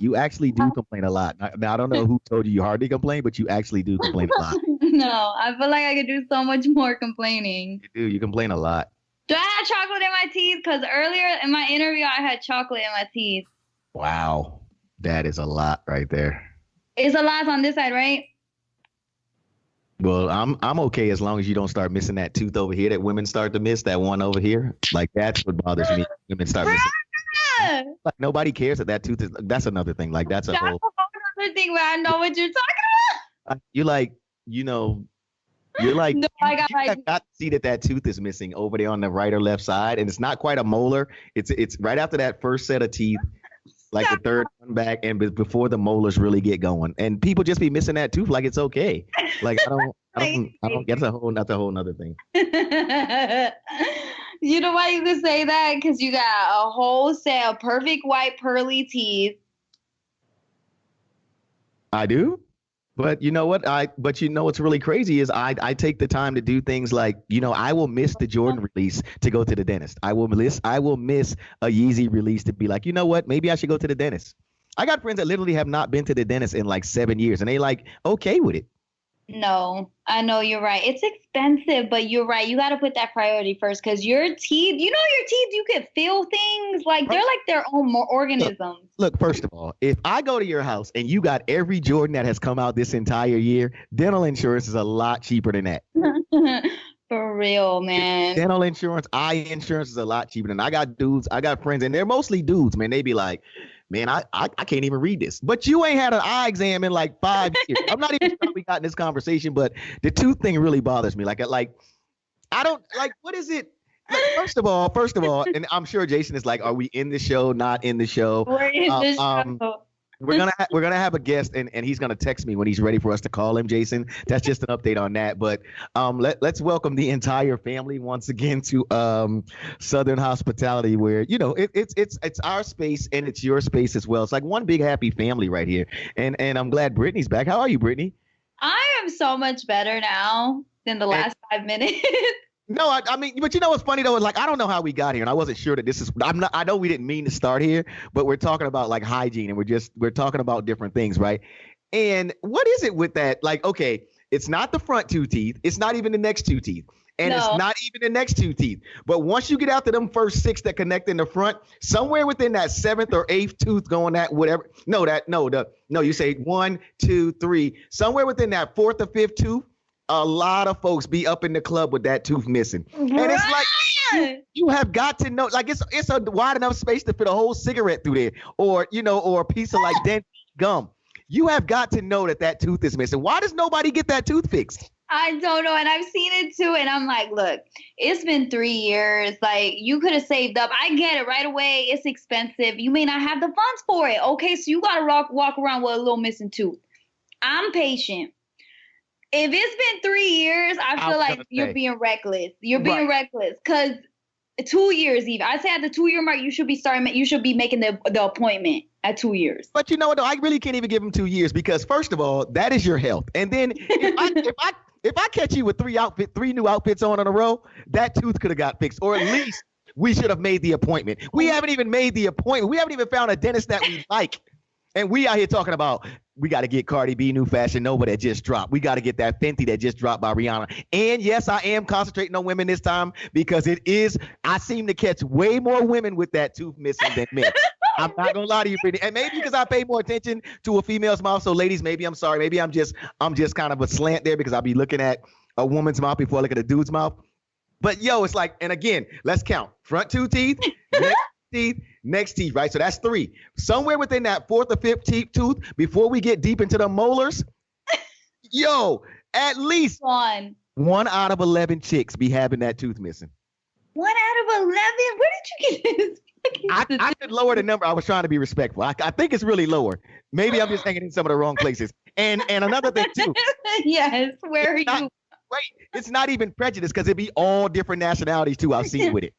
You actually do complain a lot. Now I don't know who told you hardly complain, but you actually do complain a lot. No, I feel like I could do so much more complaining. You do. You complain a lot. Do I have chocolate in my teeth? Because earlier in my interview, I had chocolate in my teeth. Wow, that is a lot right there. It's a lot on this side, right? Well, I'm okay as long as you don't start missing that tooth over here that women start to miss, that one over here. Like that's what bothers me. Women start missing. Bruh! Like nobody cares that that tooth is. That's another thing. Like that's a That's a whole. whole other thing, but I know what you're talking You like you know. You're like about. No, I got you have got to see that that tooth is missing over there on the right or left side, and it's not quite a molar. It's right after that first set of teeth, like the third one back, and before the molars really get going. And people just be missing that tooth like it's okay. Like I don't get that's a whole nother thing. You know why you could say that? Because you got a whole set of perfect white pearly teeth. I do. But you know what? But you know what's really crazy is I take the time to do things like, I will miss the Jordan release to go to the dentist. I will miss a Yeezy release to be like, you know what? Maybe I should go to the dentist. I got friends that literally have not been to the dentist in like 7 years, and they like okay with it. No, I know you're right. It's expensive, but you're right. You got to put that priority first because your teeth, your teeth, you could feel things like they're like their own organisms. Look, first of all, if I go to your house and you got every Jordan that has come out this entire year, dental insurance is a lot cheaper than that. For real, man. Dental insurance, eye insurance is a lot cheaper than I got friends, and they're mostly dudes, man. They be like, man, I can't even read this. But you ain't had an eye exam in like 5 years. I'm not even sure how we got in this conversation, but the tooth thing really bothers me. Like I don't like, what is it? Like, first of all, and I'm sure Jason is like, are we in the show, not in the show? We're in this show. We're gonna have a guest, and he's gonna text me when he's ready for us to call him, Jason. That's just an update on that. But let's welcome the entire family once again to Southern Hospitality, where it's our space and it's your space as well. It's like one big happy family right here. And I'm glad Brittany's back. How are you, Brittany? I am so much better now than the last 5 minutes. No, I mean, but you know what's funny though? Like, I don't know how we got here, and I wasn't sure that this is. I know we didn't mean to start here, but we're talking about like hygiene, and we're talking about different things, right? And what is it with that? Like, okay, it's not the front two teeth, it's not even the next two teeth, and it's not even the next two teeth. But once you get out to them first six that connect in the front, somewhere within that seventh or eighth tooth going that whatever. You say 1, 2, 3. Somewhere within that fourth or fifth tooth. A lot of folks be up in the club with that tooth missing. And it's like you have got to know, like it's a wide enough space to fit a whole cigarette through there, or a piece of like dental gum. You have got to know that tooth is missing. Why does nobody get that tooth fixed? I don't know. And I've seen it too. And I'm like, look, it's been 3 years. Like, you could have saved up. I get it right away. It's expensive. You may not have the funds for it. Okay, so you got to walk around with a little missing tooth. I'm patient. If it's been 3 years, I feel like you're being reckless. You're being reckless because 2 years even. I say at the 2 year mark, you should be making the appointment at 2 years. But you know what? Though, I really can't even give him 2 years because first of all, that is your health. And then if I catch you with three new outfits on in a row, that tooth could have got fixed, or at least we should have made the appointment. We haven't even made the appointment. We haven't even found a dentist that we like. And we out here talking about we got to get Cardi B new Fashion Nova that just dropped. We got to get that Fenty that just dropped by Rihanna. And yes, I am concentrating on women this time because I seem to catch way more women with that tooth missing than men. I'm not gonna lie to you, Brittany. And maybe because I pay more attention to a female's mouth. So ladies, maybe I'm sorry. Maybe I'm just kind of a slant there because I'll be looking at a woman's mouth before I look at a dude's mouth. But it's like, and again, let's count. Front two teeth, next teeth, right? So that's 3. Somewhere within that fourth or fifth tooth, before we get deep into the molars, at least one out of 11 chicks be having that tooth missing. 1 out of 11? Where did you get this? I could lower the number. I was trying to be respectful. I think it's really lower. Maybe I'm just hanging in some of the wrong places. And another thing too. Yes, where are you? Right. It's not even prejudice because it'd be all different nationalities too. I've seen with it.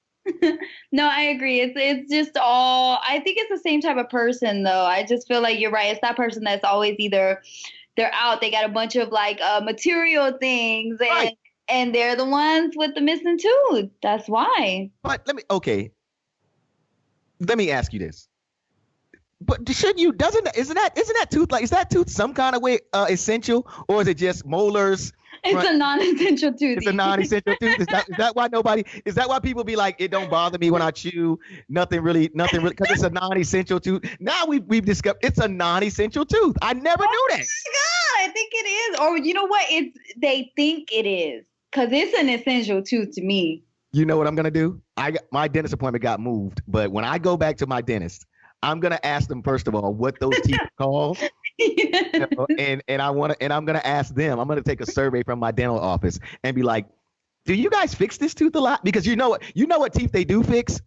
No, I agree. It's just all. I think it's the same type of person, though. I just feel like you're right. It's that person that's always either they're out, they got a bunch of like material things, and they're the ones with the missing tooth. That's why. But let me ask you this: But shouldn't you? Isn't that tooth like? Is that tooth some kind of way essential, or is it just molars? It's a non-essential tooth. It's a non-essential tooth. Is that why nobody? Is that why people be like, it don't bother me when I chew? Nothing really, because it's a non-essential tooth. Now we've discovered it's a non-essential tooth. I never knew that. Oh my God, I think it is. Or you know what? They think it is because it's an essential tooth to me. You know what I'm gonna do? My dentist appointment got moved, but when I go back to my dentist, I'm gonna ask them first of all what those teeth are called. And I'm gonna ask them. I'm gonna take a survey from my dental office and be like, "Do you guys fix this tooth a lot?" Because you know what teeth they do fix,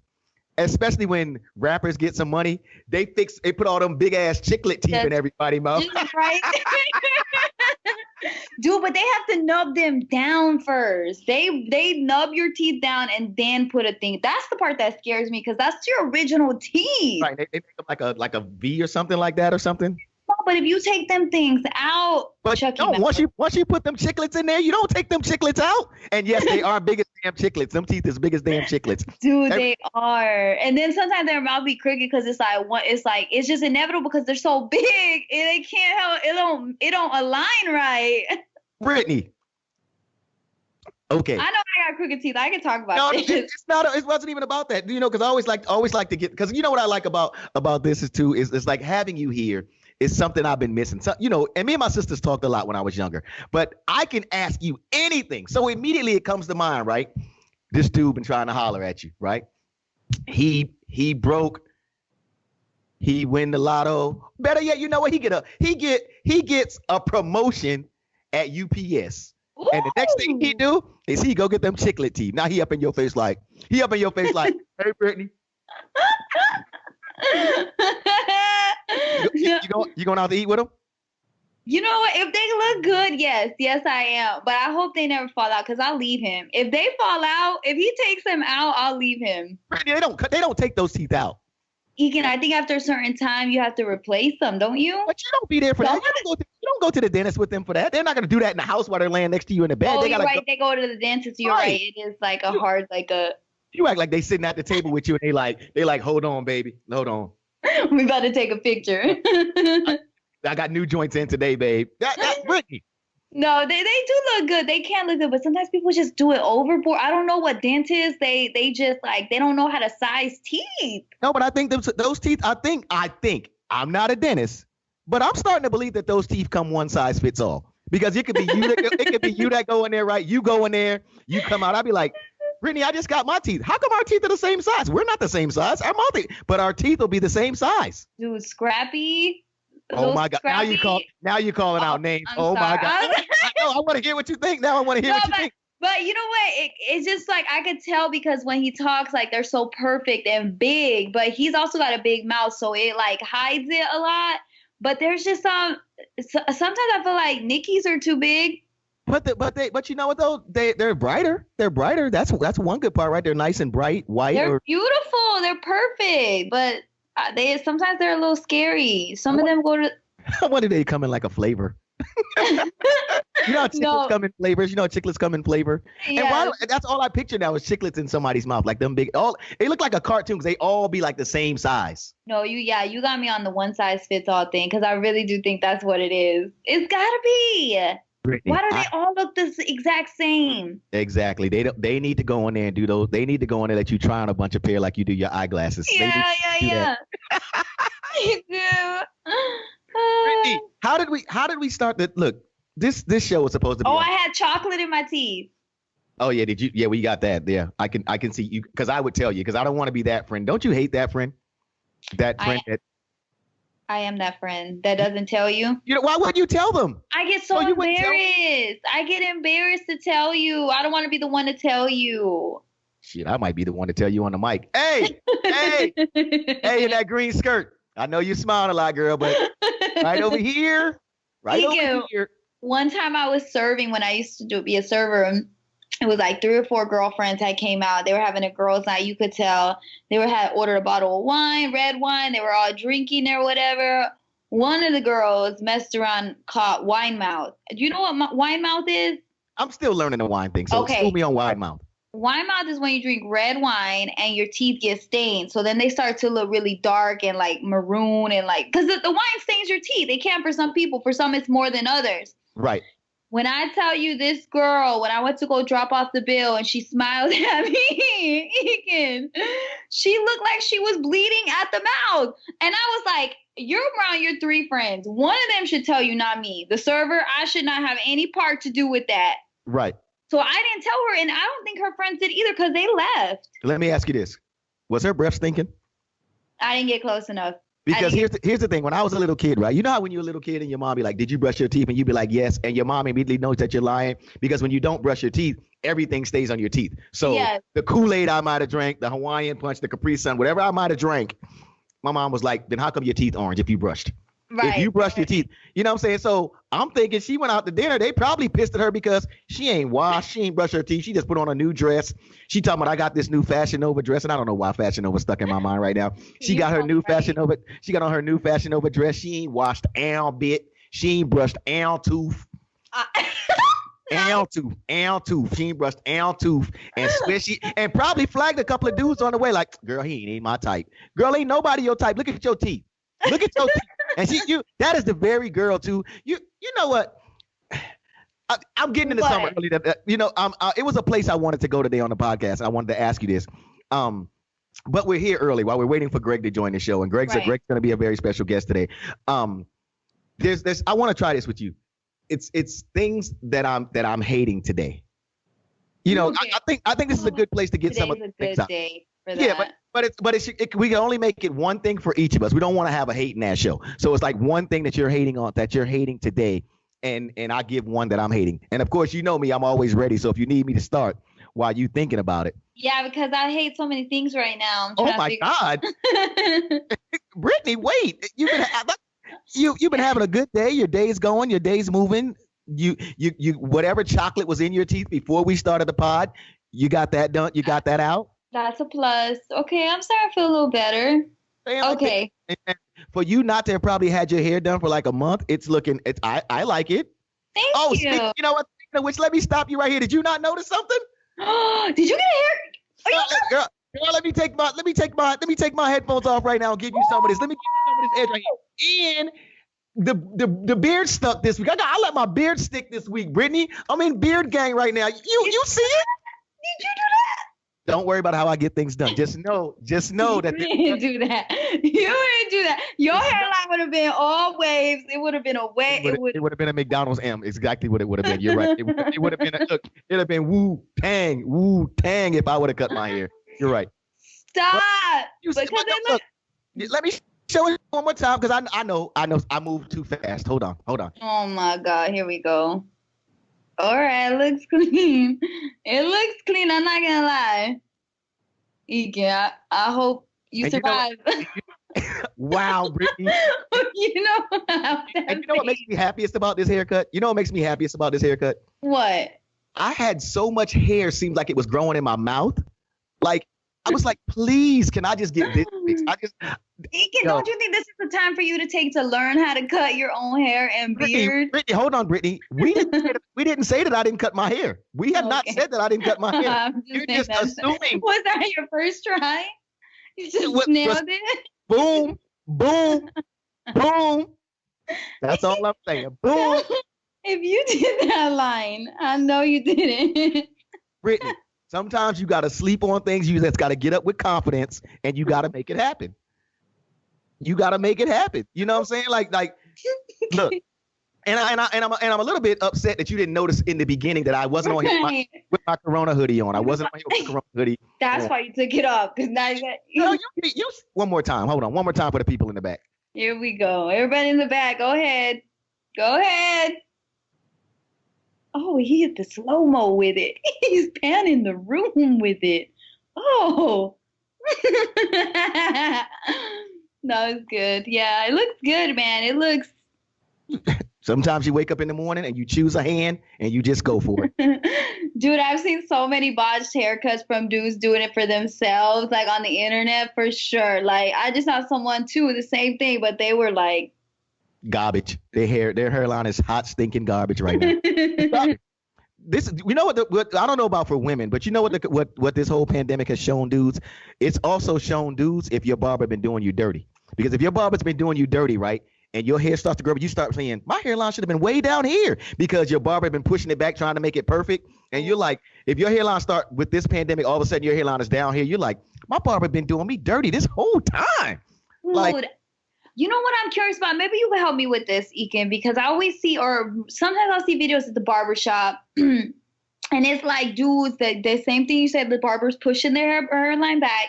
especially when rappers get some money. They put all them big ass chiclet teeth in everybody's mouth. Right. Dude, but they have to nub them down first. They nub your teeth down and then put a thing. That's the part that scares me because that's your original teeth. Right. They make them like a V or something like that or something. No, but if you take them things out, but no, once you put them chiclets in there, you don't take them chiclets out. And yes, they are big as damn chiclets. Them teeth is big as damn chiclets. Dude, they are. And then sometimes their mouth be crooked because it's just inevitable because they're so big and they can't help it don't align right. Brittany. Okay. I know I got crooked teeth. I can talk about this. It wasn't even about that. You know, because I always like to get, because you know what I like about this is too, is it's like having you here is something I've been missing. So, you know, and me and my sisters talked a lot when I was younger, but I can ask you anything. So immediately it comes to mind, right? This dude been trying to holler at you, right? He broke. He win the lotto. Better yet, you know what? He gets a promotion at UPS. Ooh. And the next thing he do is he go get them chiclet teeth. Now he up in your face like, hey, Brittany. You going out to eat with him? You know what? If they look good, yes, I am. But I hope they never fall out because I'll leave him. If they fall out, if he takes them out, I'll leave him. Brittany, they don't take those teeth out. Ekin, I think after a certain time you have to replace them, don't you? But you don't be there for that. You don't go to the dentist with them for that. They're not gonna do that in the house while they're laying next to you in the bed. Oh, you're right. They go to the dentist. You're right. It is like a hard, like a. You act like they sitting at the table with you and they like, hold on, baby, hold on. We about to take a picture. I got new joints in today, babe. That's Brittany. No, they do look good. They can look good, but sometimes people just do it overboard. I don't know what dentists, they just like, they don't know how to size teeth. No, but I think those teeth, I think, I'm not a dentist, but I'm starting to believe that those teeth come one size fits all. Because it could be you that go in there, right? You go in there, you come out. I'd be like, Brittany, I just got my teeth. How come our teeth are the same size? We're not the same size. But our teeth will be the same size. Dude, Scrappy. Oh my God! Scrappy. Now you calling out names. Oh my God! I want to hear what you think. Now I want to hear what you think. But you know what? It's just like I could tell because when he talks, like they're so perfect and big. But he's also got a big mouth, so it like hides it a lot. But there's just sometimes I feel like Nikki's are too big. But you know what though? They're brighter. They're brighter. That's one good part, right? They're nice and bright, white. They're beautiful. They're perfect. But sometimes they're a little scary. Some of them go to. I wonder they come in like a flavor. You know how chiclets come in flavors. You know how chiclets come in flavor. Yeah. And that's all I picture now is chiclets in somebody's mouth, like them big. They look like a cartoon because they all be like the same size. No, you got me on the one size fits all thing because I really do think that's what it is. It's gotta be. Brittany, why do they all look the exact same? Exactly. They need to go in there and do those. They need to go in there let you try on a bunch of pair like you do your eyeglasses. Yeah. You do. Brittany, how did we start the look? This show was supposed to be. Oh, I had chocolate in my teeth. Oh yeah, did you? Yeah, we got that. Yeah, I can see you because I would tell you because I don't want to be that friend. Don't you hate that friend? I am that friend that doesn't tell you. You know, why wouldn't you tell them? I get so embarrassed. I get embarrassed to tell you. I don't want to be the one to tell you. Shit, I might be the one to tell you on the mic. Hey, in that green skirt. I know you smiling a lot, girl, but right over here. One time I was serving when I used to be a server. It was like 3 or 4 girlfriends that came out. They were having a girls' night. You could tell they had ordered a bottle of wine, red wine. They were all drinking or whatever. One of the girls messed around, caught wine mouth. Do you know what wine mouth is? I'm still learning the wine thing. So school me on wine mouth. Wine mouth is when you drink red wine and your teeth get stained. So then they start to look really dark and like maroon and like, because the wine stains your teeth. It can for some people. For some, it's more than others. Right. When I tell you this girl, when I went to go drop off the bill and she smiled at me, Ekin, she looked like she was bleeding at the mouth. And I was like, you're around your 3 friends. One of them should tell you, not me. The server, I should not have any part to do with that. Right. So I didn't tell her, and I don't think her friends did either because they left. Let me ask you this. Was her breath stinking? I didn't get close enough. Because here's the thing. When I was a little kid, right? You know how when you're a little kid and your mom be like, did you brush your teeth? And you be like, yes. And your mom immediately knows that you're lying because when you don't brush your teeth, everything stays on your teeth. So yes. The Kool-Aid I might have drank, the Hawaiian Punch, the Capri Sun, whatever I might have drank, my mom was like, then how come your teeth orange if you brushed? Right. If you brushed your teeth, you know what I'm saying? So I'm thinking she went out to dinner. They probably pissed at her because she ain't washed. She ain't brushed her teeth. She just put on a new dress. She talking about, I got this new Fashion Nova dress. And I don't know why Fashion Nova stuck in my mind right now. She got her new Fashion Nova. She got on her new Fashion Nova dress. She ain't washed owl bit. She ain't brushed owl tooth. Owl tooth. She ain't brushed owl tooth. And probably flagged a couple of dudes on the way like, girl, he ain't my type. Girl, ain't nobody your type. Look at your teeth. Look at your teeth. And that is the very girl too. You know what? I'm getting into something early that it was a place I wanted to go today on the podcast. I wanted to ask you this. But we're here early while we're waiting for Greg to join the show. And Greg's going to be a very special guest today. There's I want to try this with you. It's things that I'm hating today. You know, okay. I think this is a good place to get some of the things out. Yeah, but we can only make it one thing for each of us. We don't want to have a hating ass show. So it's like one thing that you're hating today, and I give one that I'm hating. And of course, you know me, I'm always ready. So if you need me to start while you thinking about it. Yeah, because I hate so many things right now. Oh my God, Brittany, wait! You've been having a good day. Your day's going. Your day's moving. You whatever chocolate was in your teeth before we started the pod, you got that done. You got that out. That's a plus. Okay, I'm starting to feel a little better. Okay. And for you not to have probably had your hair done for like a month, I like it. Thank you. You know what? Which let me stop you right here. Did you not notice something? Did you get a hair? Girl, let me take my headphones off right now and give you some of this. Let me give you some of this edge right here. And the beard stuck this week. I let my beard stick this week, Brittany. I'm in beard gang right now. You see it? Did you do that? Don't worry about how I get things done. Just know that you didn't do that. You didn't do that. Your hairline would have been all waves. It would have been a wave. It would have been a McDonald's M. Exactly what it would have been. You're right. It would have been it'd have been Wu Tang if I would have cut my hair. You're right. Stop. Look, let me show it one more time because I know I moved too fast. Hold on. Oh my God. Here we go. All right, it looks clean. It looks clean. I'm not gonna lie. Ekin, I hope you survive. Wow, Brittany. You know what makes me happiest about this haircut? You know what makes me happiest about this haircut? What? I had so much hair, seemed like it was growing in my mouth. Like I was like, please, can I just get this fixed? Ekin, don't you think this is the time for you to take to learn how to cut your own hair and beard? Brittany, hold on, Brittany. We didn't say that I didn't cut my hair. We have not said that I didn't cut my hair. You're just assuming. Was that your first try? You just nailed it? Boom, boom, boom. That's all I'm saying. Boom. If you did that line, I know you didn't. Brittany. Sometimes you got to sleep on things. You just got to get up with confidence and you got to make it happen. You got to make it happen. You know what I'm saying? Like, look, and I'm a little bit upset that you didn't notice in the beginning that I wasn't on here with my Corona hoodie on. I wasn't on here with the Corona hoodie. That's why you took it off. Because now you one more time. Hold on. One more time for the people in the back. Here we go. Everybody in the back. Go ahead. Oh, he hit the slow-mo with it. He's panning the room with it. Oh. That was good. Yeah, it looks good, man. It looks... Sometimes you wake up in the morning and you choose a hand and you just go for it. Dude, I've seen so many botched haircuts from dudes doing it for themselves, like on the internet for sure. Like, I just saw someone too, the same thing, but they were like... Garbage. Their hairline is hot, stinking garbage right now. this, you know what I don't know about for women, but you know what this whole pandemic has shown dudes? It's also shown dudes if your barber been doing you dirty. Because if your barber's been doing you dirty, right, and your hair starts to grow, you start saying, my hairline should have been way down here because your barber been pushing it back, trying to make it perfect. And you're like, if your hairline start with this pandemic, all of a sudden your hairline is down here, you're like, my barber been doing me dirty this whole time. Like, you know what I'm curious about? Maybe you can help me with this, Ekin, because I always see, or sometimes I'll see videos at the barbershop, and it's like dudes that the same thing you said, the barber's pushing their hairline back,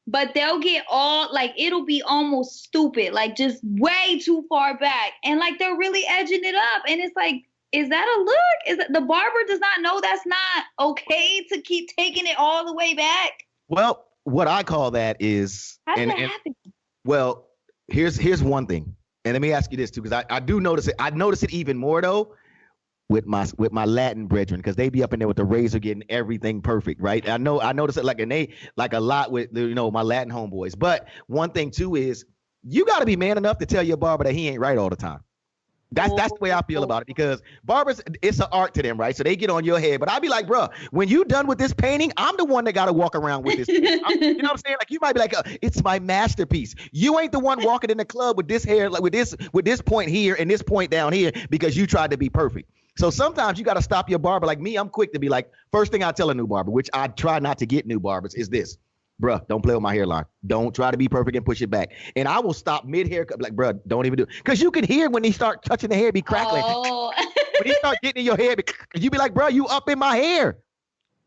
but they'll get all, like, it'll be almost stupid, like just way too far back. And like, they're really edging it up. And it's like, is that a look? Is it, the barber does not know that's not okay to keep taking it all the way back? Well, what I call that is, how does that happen? Well, here's one thing, and let me ask you this too, because I do notice it. I notice it even more though with my Latin brethren, because they be up in there with the razor getting everything perfect, right? I notice it like a lot with my Latin homeboys. But one thing too is you got to be man enough to tell your barber that he ain't right all the time. That's the way I feel about it, because barbers, it's an art to them, right? So they get on your head, but I'll be like, bro, when you done with this painting, I'm the one that got to walk around with this. You know what I'm saying? Like, you might be like, it's my masterpiece. You ain't the one walking in the club with this hair, like with this point here and this point down here because you tried to be perfect. So sometimes you got to stop your barber. Like me, I'm quick to be like, first thing I tell a new barber, which I try not to get new barbers, is this. Bruh, don't play with my hairline. Don't try to be perfect and push it back. And I will stop mid-haircut, like, bruh, don't even do it. Because you can hear when he start touching the hair, be crackling. Oh. When he start getting in your hair, you be like, bruh, you up in my hair.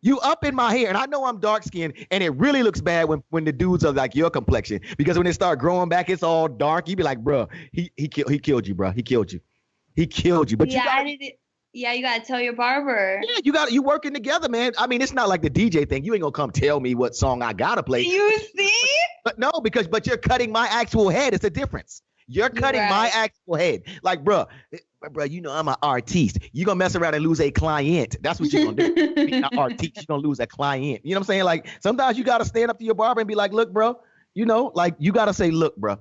You up in my hair. And I know I'm dark-skinned, and it really looks bad when the dudes are like your complexion. Because when they start growing back, it's all dark. You be like, bruh, he killed you, bruh. He killed you. He killed you. But yeah, you gotta tell your barber. Yeah, you working together, man. I mean, it's not like the DJ thing. You ain't gonna come tell me what song I gotta play. You see? But no, but you're cutting my actual head. It's a difference. You're cutting my actual head. Like, bro, I'm an artiste. You're gonna mess around and lose a client. That's what you're gonna do. Being an artiste, you're gonna lose a client. You know what I'm saying? Like, sometimes you gotta stand up to your barber and be like, look, bro, like you gotta say, look, bro,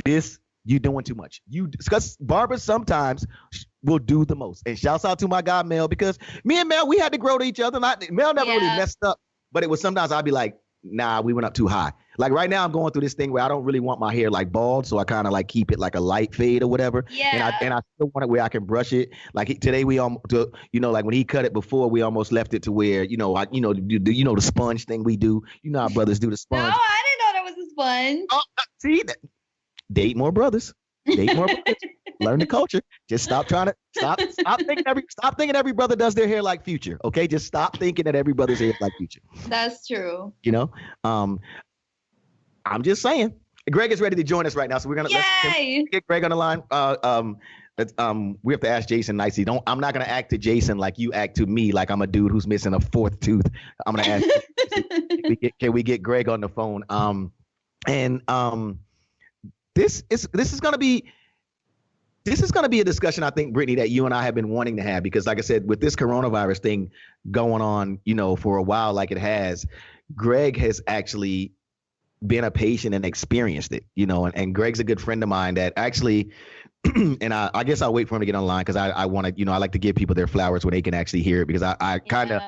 this you doing too much. Because barbers sometimes will do the most. And shouts out to my guy Mel, because me and Mel, we had to grow to each other. Mel never really messed up, but it was sometimes I'd be like, nah, we went up too high. Like right now I'm going through this thing where I don't really want my hair like bald, so I kind of like keep it like a light fade or whatever. Yeah. And I still want it where I can brush it. Like today we like when he cut it before, we almost left it to where the sponge thing we do. You know how brothers do the sponge. No, I didn't know that was a sponge. Oh, see that. Date more brothers. Learn the culture. Just stop thinking every brother does their hair like Future. Okay, just stop thinking that every brother's hair is like Future. That's true. I'm just saying. Greg is ready to join us right now, so we're gonna let's get Greg on the line. We have to ask Jason nicely. I'm not gonna act to Jason like you act to me, like I'm a dude who's missing a fourth tooth. I'm gonna ask. Can we get Greg on the phone? This is gonna be a discussion, I think, Brittany, that you and I have been wanting to have, because like I said, with this coronavirus thing going on, for a while, like it has, Greg has actually been a patient and experienced it, and Greg's a good friend of mine that actually, and I guess I'll wait for him to get online, because I want to, I like to give people their flowers when they can actually hear it, because I kind of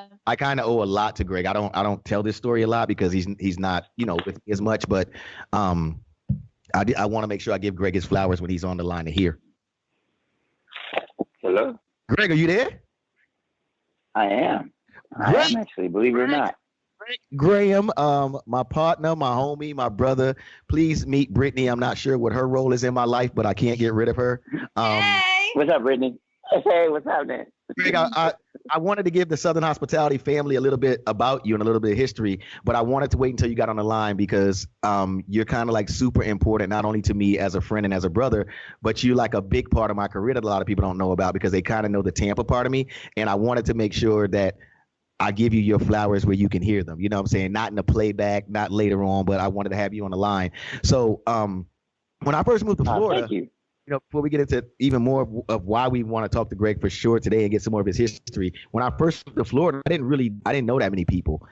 owe a lot to Greg. I don't tell this story a lot because he's not, with me as much, but I want to make sure I give Greg his flowers when he's on the line to hear. Hello? Greg, are you there? I am actually, believe it or not. Graham, my partner, my homie, my brother. Please meet Brittany. I'm not sure what her role is in my life, but I can't get rid of her. Hey. What's up, Brittany? Hey, what's happening? Greg, I wanted to give the Southern Hospitality family a little bit about you and a little bit of history, but I wanted to wait until you got on the line, because you're kind of like super important, not only to me as a friend and as a brother, but you're like a big part of my career that a lot of people don't know about, because they kind of know the Tampa part of me. And I wanted to make sure that I give you your flowers where you can hear them. You know what I'm saying? Not in the playback, not later on, but I wanted to have you on the line. So when I first moved to Florida, thank you. Before we get into even more of why we want to talk to Greg for sure today and get some more of his history, when I first moved to Florida, I didn't know that many people,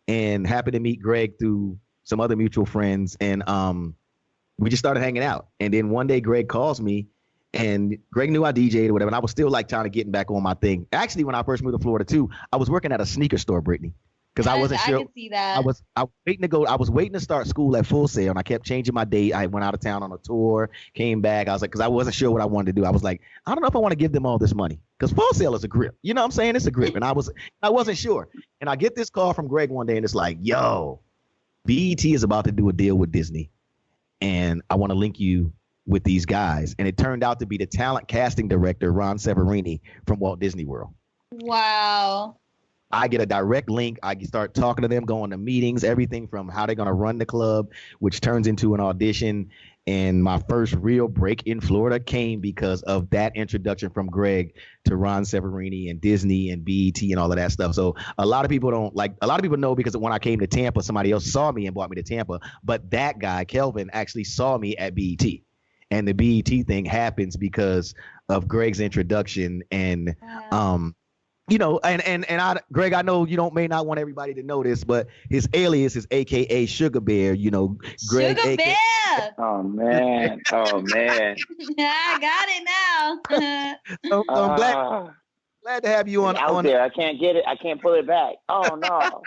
and happened to meet Greg through some other mutual friends, and we just started hanging out. And then one day Greg calls me And Greg knew I DJ'd or whatever, and I was still like trying to get back on my thing. Actually, when I first moved to Florida too, I was working at a sneaker store, Brittany, because I wasn't sure. I can see that. I was waiting to go. I was waiting to start school at Full Sail, and I kept changing my date. I went out of town on a tour, came back. I was like, because I wasn't sure what I wanted to do. I was like, I don't know if I want to give them all this money, because Full Sail is a grip. You know what I'm saying? It's a grip, and I wasn't sure. And I get this call from Greg one day, and it's like, yo, BET is about to do a deal with Disney, and I want to link you with these guys. And it turned out to be the talent casting director, Ron Severini from Walt Disney World. Wow. I get a direct link. I start talking to them, going to meetings, everything from how they're going to run the club, which turns into an audition. And my first real break in Florida came because of that introduction from Greg to Ron Severini and Disney and BET and all of that stuff. So a lot of people know because when I came to Tampa, somebody else saw me and brought me to Tampa. But that guy, Kelvin, actually saw me at BET. And the BET thing happens because of Greg's introduction. And, Greg, I know may not want everybody to know this, but his alias is AKA Sugar Bear, Greg. Sugar Bear. Oh, man. I got it now. So I'm glad to have you on there. I can't get it. I can't pull it back. Oh, no.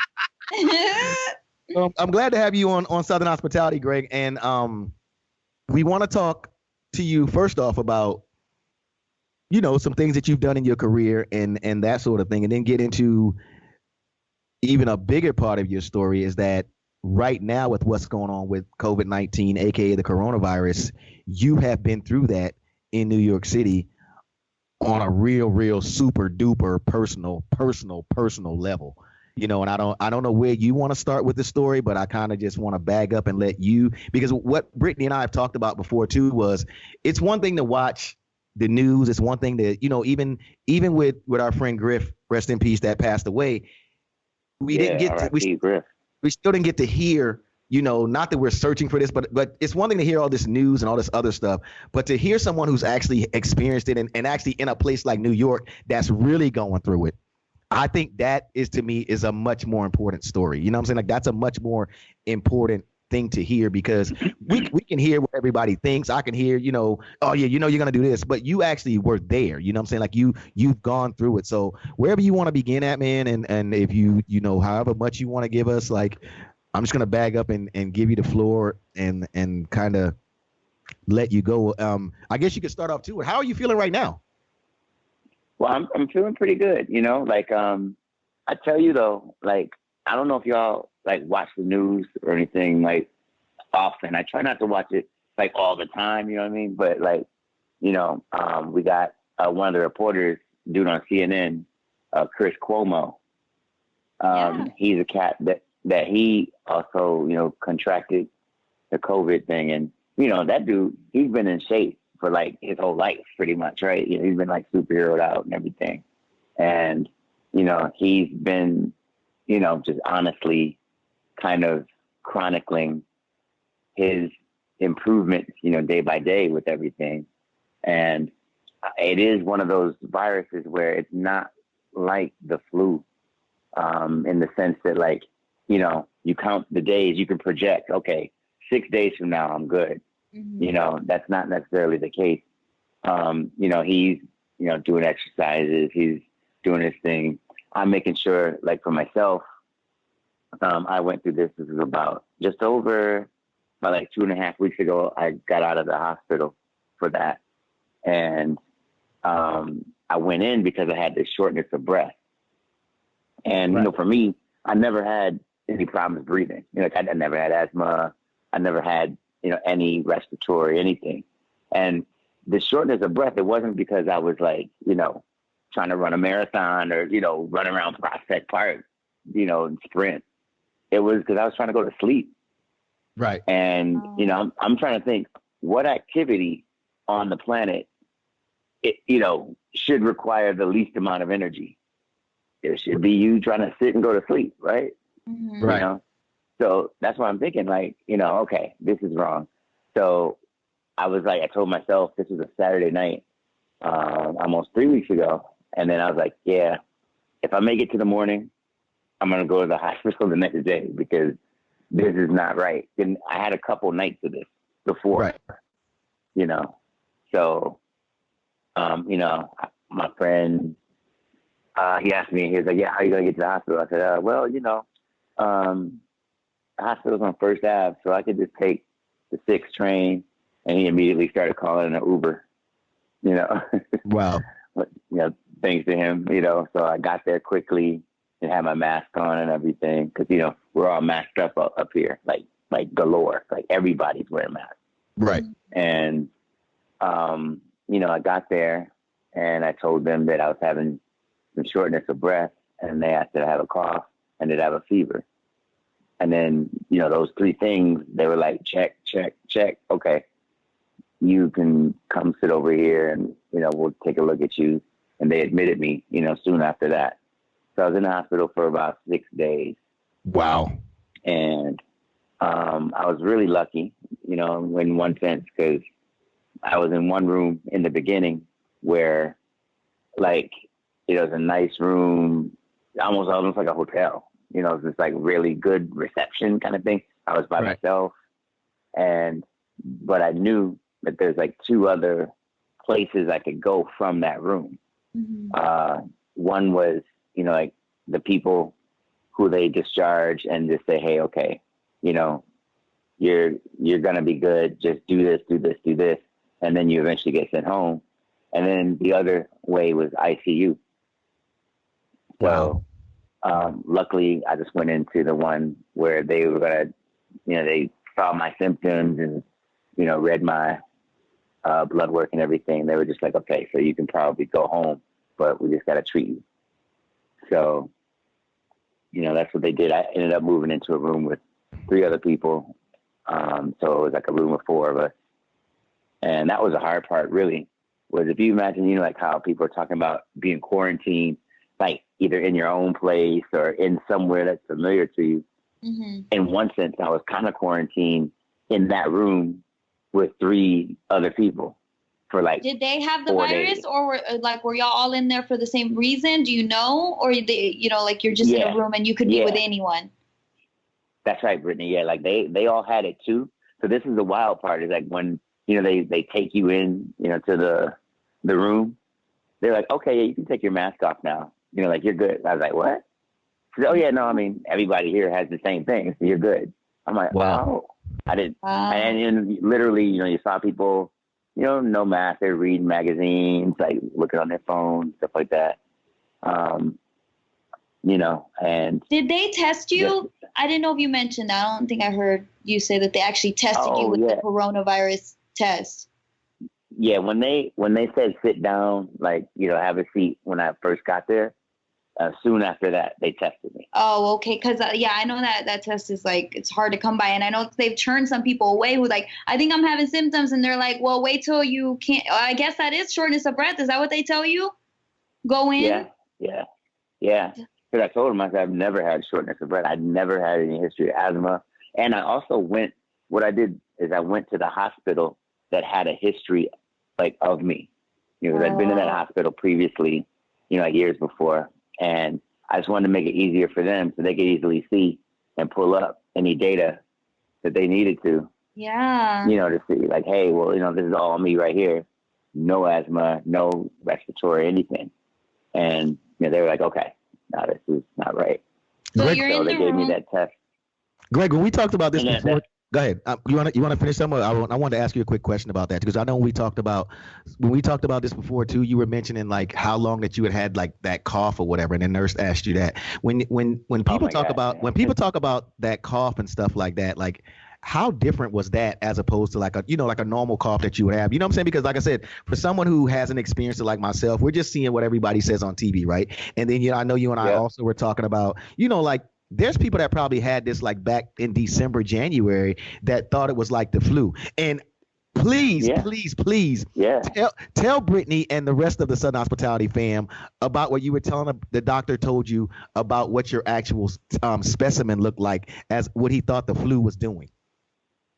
I'm glad to have you on Southern Hospitality, Greg. And we want to talk to you first off about some things that you've done in your career and that sort of thing, and then get into even a bigger part of your story is that right now with what's going on with COVID-19, aka the coronavirus, you have been through that in New York City on a real super duper personal level. And I don't know where you want to start with the story, but I kind of just want to bag up and let you, because what Brittany and I have talked about before too was it's one thing to watch the news. It's one thing to, even with our friend Griff, rest in peace, that passed away. We still didn't get to hear, not that we're searching for this, but it's one thing to hear all this news and all this other stuff, but to hear someone who's actually experienced it and actually in a place like New York that's really going through it. I think that to me is a much more important story. You know what I'm saying? Like that's a much more important thing to hear, because we can hear what everybody thinks. I can hear, oh yeah, you're going to do this, but you actually were there. You know what I'm saying? Like you've gone through it. So wherever you want to begin at, man, and if you however much you want to give us, like I'm just going to bag up and give you the floor and kind of let you go. I guess you could start off too. How are you feeling right now? Well, I'm feeling pretty good, I tell you though, like, I don't know if y'all like watch the news or anything like often. I try not to watch it like all the time, you know what I mean? But like, we got one of the reporters, dude on CNN, Chris Cuomo. He's a cat that he also, contracted the COVID thing. And, that dude, he's been in shape for like his whole life pretty much, right? He's been like superheroed out and everything. And, he's been, just honestly kind of chronicling his improvements, day by day with everything. And it is one of those viruses where it's not like the flu, in the sense that like, you count the days, you can project, okay, 6 days from now, I'm good. Mm-hmm. That's not necessarily the case. He's, doing exercises, he's doing his thing. I'm making sure, like for myself, I went through this. This is about like 2.5 weeks ago, I got out of the hospital for that. And I went in because I had this shortness of breath. And, right. For me, I never had any problems breathing. Like I never had asthma. I never had, any respiratory, anything. And the shortness of breath, it wasn't because I was like, trying to run a marathon or, run around Prospect Park, and sprint. It was because I was trying to go to sleep. Right. And, I'm trying to think what activity on the planet, should require the least amount of energy. It should be you trying to sit and go to sleep, right? Mm-hmm. Right. So that's why I'm thinking like, okay, this is wrong. So I was like, I told myself this was a Saturday night, almost 3 weeks ago. And then I was like, yeah, if I make it to the morning, I'm going to go to the hospital the next day because this is not right. And I had a couple nights of this before, right. So My friend, he asked me, he was like, yeah, how are you going to get to the hospital? I said, the hospital's on First Ave, so I could just take the 6 train. And he immediately started calling an Uber, Wow. But, thanks to him, so I got there quickly and had my mask on and everything. Cause we're all masked up here, like galore, like everybody's wearing masks. Right. And, I got there and I told them that I was having some shortness of breath, and they asked did I have a cough and did I have a fever. And then, those 3 things, they were like, check, check, check. Okay. You can come sit over here and, we'll take a look at you. And they admitted me, soon after that. So I was in the hospital for about 6 days. Wow. And I was really lucky, in one sense, because I was in one room in the beginning where, like, it was a nice room, almost like a hotel. It was just like really good reception kind of thing. I was by myself, but I knew that there's like 2 other places I could go from that room. Mm-hmm. One was, like the people who they discharge and just say, hey, okay, you're going to be good. Just do this, do this, do this. And then you eventually get sent home. And then the other way was ICU. Wow. So, luckily I just went into the one where they were going to, they saw my symptoms and, read my blood work and everything. They were just like, okay, so you can probably go home, but we just got to treat you. So, that's what they did. I ended up moving into a room with 3 other people. So it was like a room of 4 of us. And that was the hard part, really, was if you imagine, like how people are talking about being quarantined, like either in your own place or in somewhere that's familiar to you. Mm-hmm. In one sense, I was kind of quarantined in that room with 3 other people for like. Did they have the virus days. Or were y'all all in there for the same reason? Do you know? Or like you're just in a room and you could be with anyone? That's right, Brittany. Yeah, like they all had it too. So this is the wild part is like when, they take you in, to the room, they're like, okay, yeah, you can take your mask off now. Like you're good. I was like, what? Said, oh yeah, no, I mean, everybody here has the same thing. So you're good. I'm like, wow. Oh, I didn't. Wow. And literally, you saw people, no mask. They're reading magazines, like looking on their phones, stuff like that. And did they test you? I didn't know if you mentioned that. I don't think I heard you say that they actually tested you with the coronavirus test. Yeah, when they said sit down, like, have a seat when I first got there, soon after that, they tested me. Oh, okay. Because, I know that test is like, it's hard to come by. And I know they've turned some people away who like, I think I'm having symptoms. And they're like, well, wait till you can't. I guess that is shortness of breath. Is that what they tell you? Go in? Yeah. Because I told them, I said, I've never had shortness of breath. I'd never had any history of asthma. And I also what I did is I went to the hospital that had a history like of me. I'd been in that hospital previously, like years before. And I just wanted to make it easier for them so they could easily see and pull up any data that they needed to. Yeah. To see like, hey, well, this is all me right here. No asthma, no respiratory, anything. And they were like, okay, no, this is not right. So they gave me that test. Greg, when we talked about this before, go ahead. You want to finish some? I wanted to ask you a quick question about that because I know when we talked about this before too. You were mentioning like how long that you had like that cough or whatever, and the nurse asked you that. When people talk about that cough and stuff like that, like how different was that as opposed to like a like a normal cough that you would have? You know what I'm saying? Because like I said, for someone who hasn't experienced it like myself, we're just seeing what everybody says on TV, right? And then I know you and I also were talking about like. There's people that probably had this like back in December, January that thought it was like the flu. And please tell Brittany and the rest of the Southern Hospitality fam about what you were telling the doctor told you about what your actual specimen looked like as what he thought the flu was doing.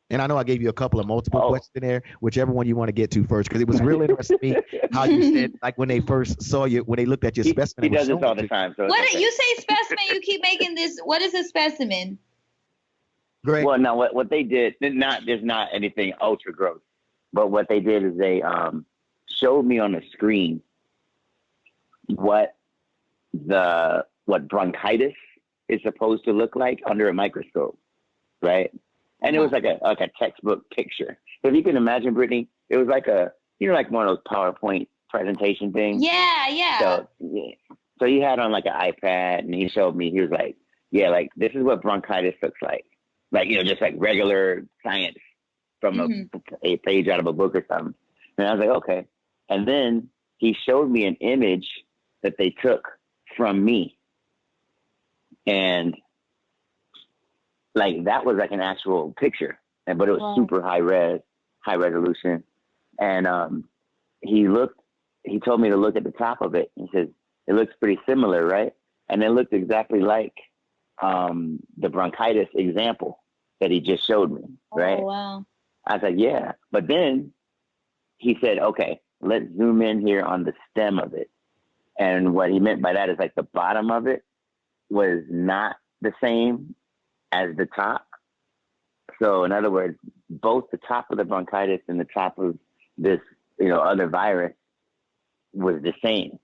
And I know I gave you a couple of multiple questions there, whichever one you want to get to first, because it was really interesting to me how you said, like, when they first saw you, when they looked at your specimen. He does this all the time. So what you say specimen? You keep making this. What is a specimen? Great. Well, no, what they did, there's not anything ultra gross, but what they did is they showed me on the screen what bronchitis is supposed to look like under a microscope, right? And it was like a textbook picture. So if you can imagine, Brittany, it was like like one of those PowerPoint presentation things. Yeah. So he had on like an iPad, and he showed me. He was like, "Yeah, like this is what bronchitis looks like just like regular science from a page out of a book or something." And I was like, "Okay." And then he showed me an image that they took from me, and like that was like an actual picture, but it was super high resolution. And he told me to look at the top of it. He said, "It looks pretty similar, right?" And it looked exactly like the bronchitis example that he just showed me, right? Oh, wow. I was like, yeah. But then he said, "Okay, let's zoom in here on the stem of it." And what he meant by that is like the bottom of it was not the same as the top. So in other words, both the top of the bronchitis and the top of this, other virus was the same.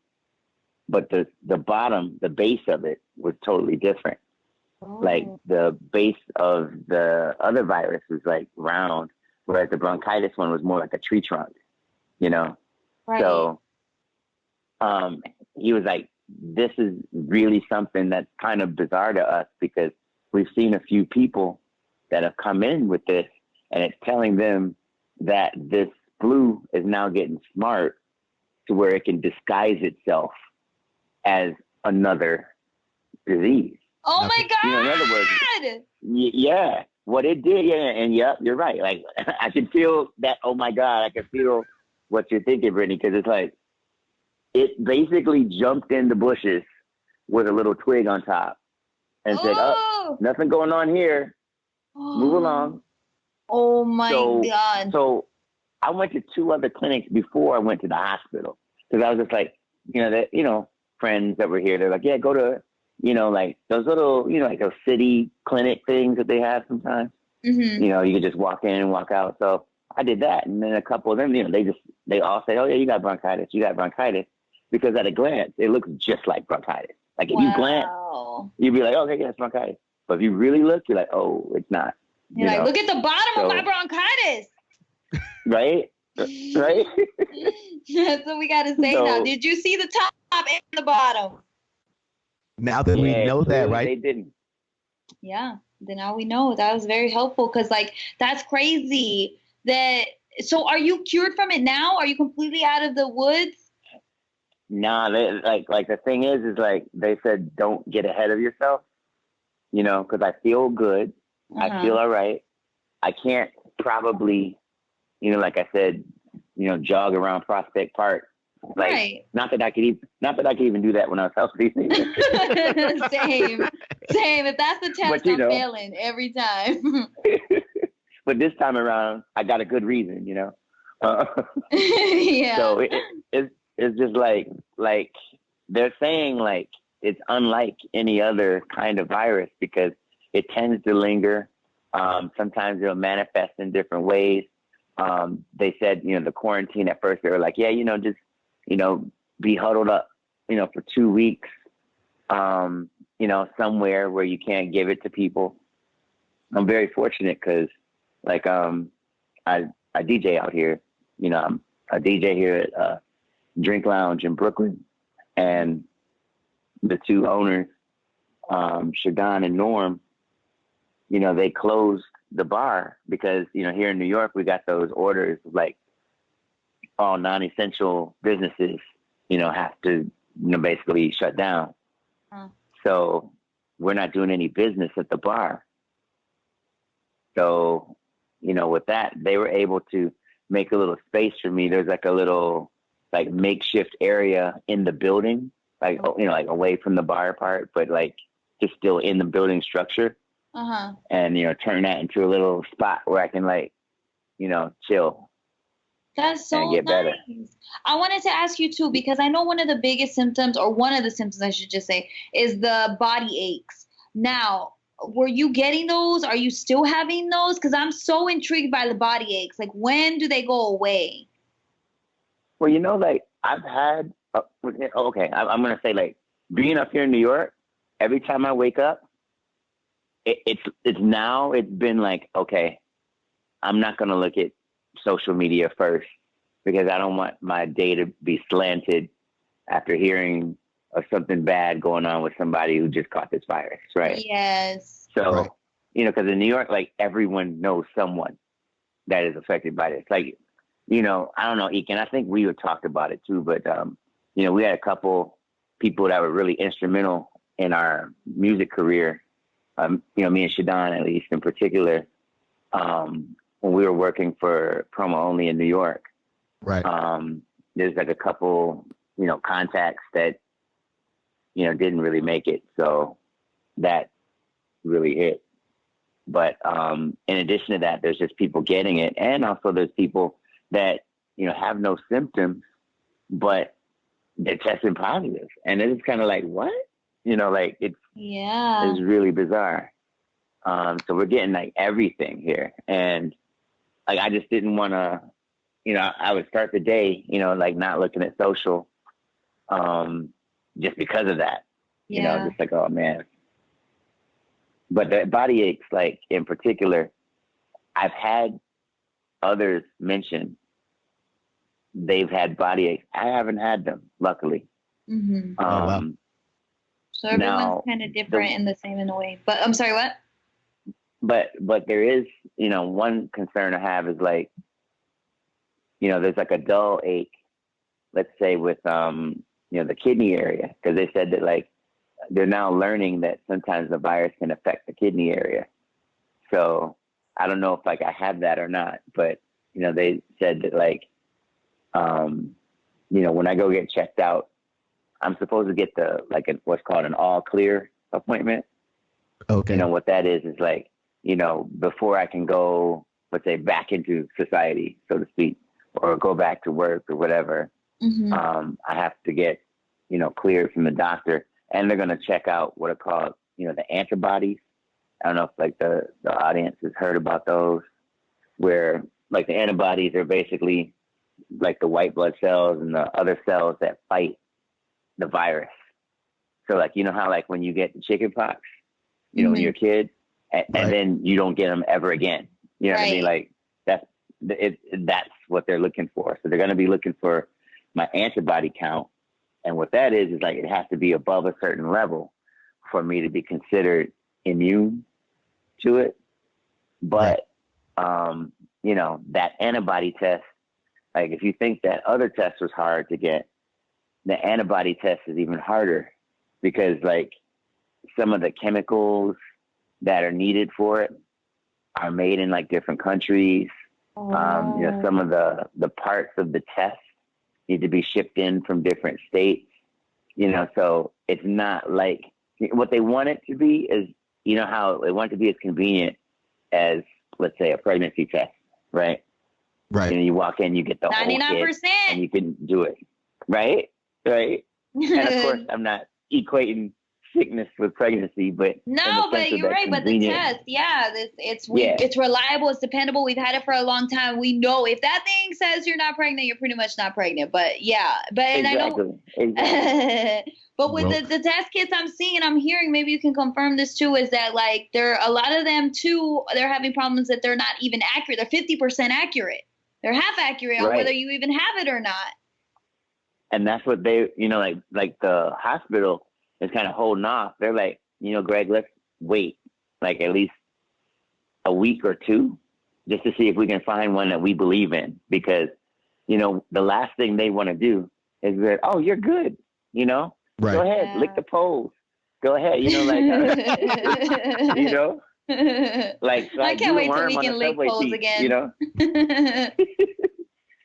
But the bottom, the base of it was totally different. Oh. Like the base of the other virus was like round, whereas the bronchitis one was more like a tree trunk, Right. So he was like, "This is really something that's kind of bizarre to us because we've seen a few people that have come in with this, and it's telling them that this flu is now getting smart to where it can disguise itself as another disease." Oh my God! In other words, yeah, what it did, and you're right. Like I can feel that. Oh my God, I can feel what you're thinking, Brittany, because it's like it basically jumped in the bushes with a little twig on top and said, "Oh, nothing going on here. Move along." Oh my God! So I went to 2 other clinics before I went to the hospital because I was just like, friends that were here, they're like, "Yeah, go to, like those little, like those city clinic things that they have sometimes. Mm-hmm. You could just walk in and walk out." So I did that. And then a couple of them, they all say, "Oh yeah, you got bronchitis. You got bronchitis." Because at a glance, it looks just like bronchitis. Like if you glance, you'd be like, "Okay, yeah, it's bronchitis." But if you really look, you're like, "Oh, it's not." You're like, "Look at the bottom of my bronchitis." Right? Right? That's what we got to say now. Did you see the top and the bottom? Now that we know that, right? They didn't. Yeah. Then now we know. That was very helpful because, that's crazy. So are you cured from it now? Are you completely out of the woods? Nah, like the thing is like they said, don't get ahead of yourself, because I feel good. I feel all right. I can't probably, like I said, jog around Prospect Park. Like, right. Not that I could even do that when I was healthy. Same. If that's the test, I'm failing every time. But this time around, I got a good reason, Yeah. So it's just like they're saying like it's unlike any other kind of virus because it tends to linger. Sometimes it'll manifest in different ways. They said, the quarantine at first, they were like, yeah, just, be huddled up, for 2 weeks, somewhere where you can't give it to people. I'm very fortunate because I DJ out here, I'm a DJ here at Drink Lounge in Brooklyn, and the 2 owners, Shagan and Norm, they closed the bar because, here in New York, we got those orders like all non-essential businesses, have to, basically shut down. So we're not doing any business at the bar. So, with that, they were able to make a little space for me. There's like a little makeshift area in the building, like away from the bar part, but just still in the building structure. And, turn that into a little spot where I can chill. That's so and get nice. Better. I wanted to ask you too, because I know one of the biggest symptoms, or one of the symptoms I should just say, is the body aches. Now, were you getting those? Are you still having those? Because I'm so intrigued by the body aches. Like, when do they go away? Well, you know, like I've had, okay, I'm going to say like being up here in New York, every time I wake up, it's been like, okay, I'm not going to look at social media first because I don't want my day to be slanted after hearing of something bad going on with somebody who just caught this virus, right? Yes. So, Right. you know, because in New York, like everyone knows someone that is affected by this. Like, you know, I don't know, Ekin, I think we had talked about it too, but, you know, we had a couple people that were really instrumental in our music career. You know, me and Shadon, at least in particular, when we were working for Promo Only in New York. Right. There's like a couple, you know, contacts that, you know, didn't really make it. So that really hit. But in addition to that, there's just people getting it. And also there's people that, you know, have no symptoms, but they're testing positive. And it's kind of like, what? You know, like it's really bizarre. So we're getting like everything here. And like, I just didn't want to, you know, I would start the day, you know, like not looking at social, just because of that, you know, just like, oh man. But the body aches, like in particular, I've had others mention they've had body aches. I haven't had them, luckily. Mm-hmm. Wow. So everyone's kind of different in the same in a way. But I'm sorry, what? But there is, you know, one concern I have is like, you know, there's like a dull ache, let's say with, you know, the kidney area, because they said that like they're now learning that sometimes the virus can affect the kidney area. So I don't know if like I have that or not, but you know, they said that like, you know, when I go get checked out, I'm supposed to get what's called an all clear appointment. Okay. You know, what that is like, you know, before I can go, let's say back into society, so to speak, or go back to work or whatever. Mm-hmm. I have to get, you know, cleared from the doctor, and they're going to check out what are called, you know, the antibodies. I don't know if like the audience has heard about those, where like the antibodies are basically like the white blood cells and the other cells that fight the virus. So like, you know how like when you get the chicken pox, you know, when you're a kid, and then you don't get them ever again. You know what I mean? Like that's what they're looking for. So they're going to be looking for my antibody count. And what that is like, it has to be above a certain level for me to be considered immune to it. But, you know, that antibody test, like if you think that other test was hard to get, the antibody test is even harder because like some of the chemicals that are needed for it are made in like different countries. You know, some of the parts of the test need to be shipped in from different states, you know, so it's not like what they want it to be is, you know, how they want it to be as convenient as, let's say, a pregnancy test, right? Right. And you walk in, you get the 99%, whole kit and you can do it. Right. Right. And of course, I'm not equating sickness with pregnancy, but no, but you're right. But the test, it's reliable, it's dependable. We've had it for a long time. We know if that thing says you're not pregnant, you're pretty much not pregnant. But and I know. But with the test kits I'm seeing and I'm hearing, maybe you can confirm this too, is that like there are a lot of them too. They're having problems that they're not even accurate. They're 50% accurate. They're half accurate on whether you even have it or not. And that's what they, you know, like the hospital is kind of holding off. They're like, you know, Greg, let's wait like at least a week or two just to see if we can find one that we believe in. Because, you know, the last thing they want to do is that, oh, you're good, you know, go ahead, lick the poles. Go ahead, you know, like, you know, like I can't wait till we can lick poles again. You know,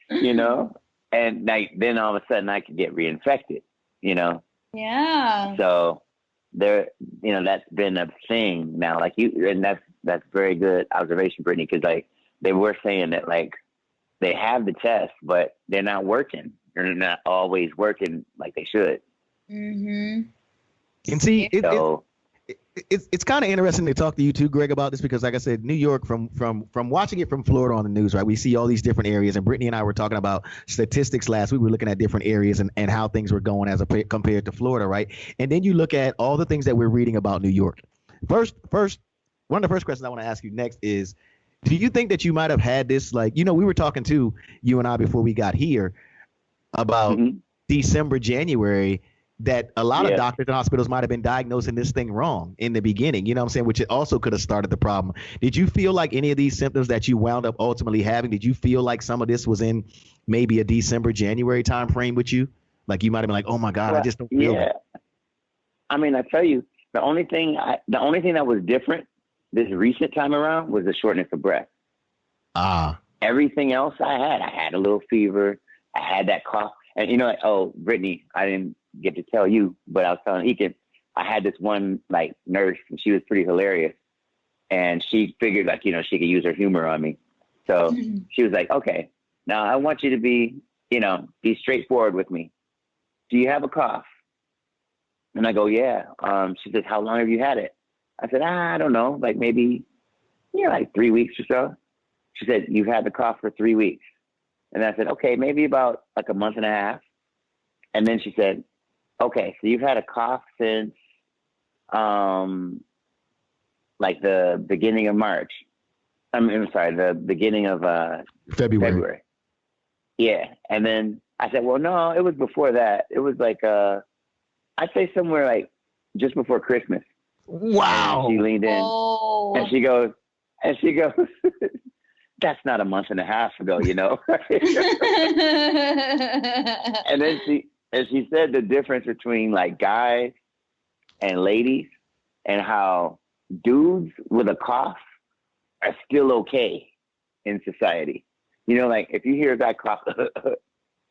you know, and like then all of a sudden I could get reinfected, you know. Yeah. So there, you know, that's been a thing now. Like and that's very good observation, Brittany, because like they were saying that like they have the test, but they're not working. They're not always working like they should. Mm-hmm. And see, it's kind of interesting to talk to you too, Greg, about this because, like I said, New York, from watching it from Florida on the news, right? We see all these different areas, and Brittany and I were talking about statistics last week. We were looking at different areas and how things were going compared to Florida, right? And then you look at all the things that we're reading about New York. First, one of the first questions I want to ask you next is, do you think that you might have had this, like, we were talking to you and I before we got here about December, January, that a lot of doctors and hospitals might have been diagnosing this thing wrong in the beginning, you know what I'm saying, which it also could have started the problem. Did you feel like any of these symptoms that you wound up ultimately having, did you feel like some of this was in maybe a December, January time frame with you? Like you might have been like, oh my God, I just don't feel it. I mean, I tell you, the only thing that was different this recent time around was the shortness of breath. Everything else I had a little fever. I had that cough. And Brittany, I didn't get to tell you, but I was telling Ekin, I had this one like nurse, and she was pretty hilarious. And she figured she could use her humor on me. So she was like, okay, now I want you to be straightforward with me. Do you have a cough? And I go, yeah. She says, how long have you had it? I said, I don't know, like maybe, like 3 weeks or so. She said, you've had the cough for 3 weeks. And I said, okay, maybe about like a month and a half. And then she said, okay, so you've had a cough since like the beginning of March. I'm sorry, the beginning of February. Yeah. And then I said, well, no, it was before that. It was like, I'd say somewhere like just before Christmas. Wow. And she leaned in and she goes, that's not a month and a half ago, And then she said the difference between like guys and ladies and how dudes with a cough are still okay in society. Like if you hear a guy cough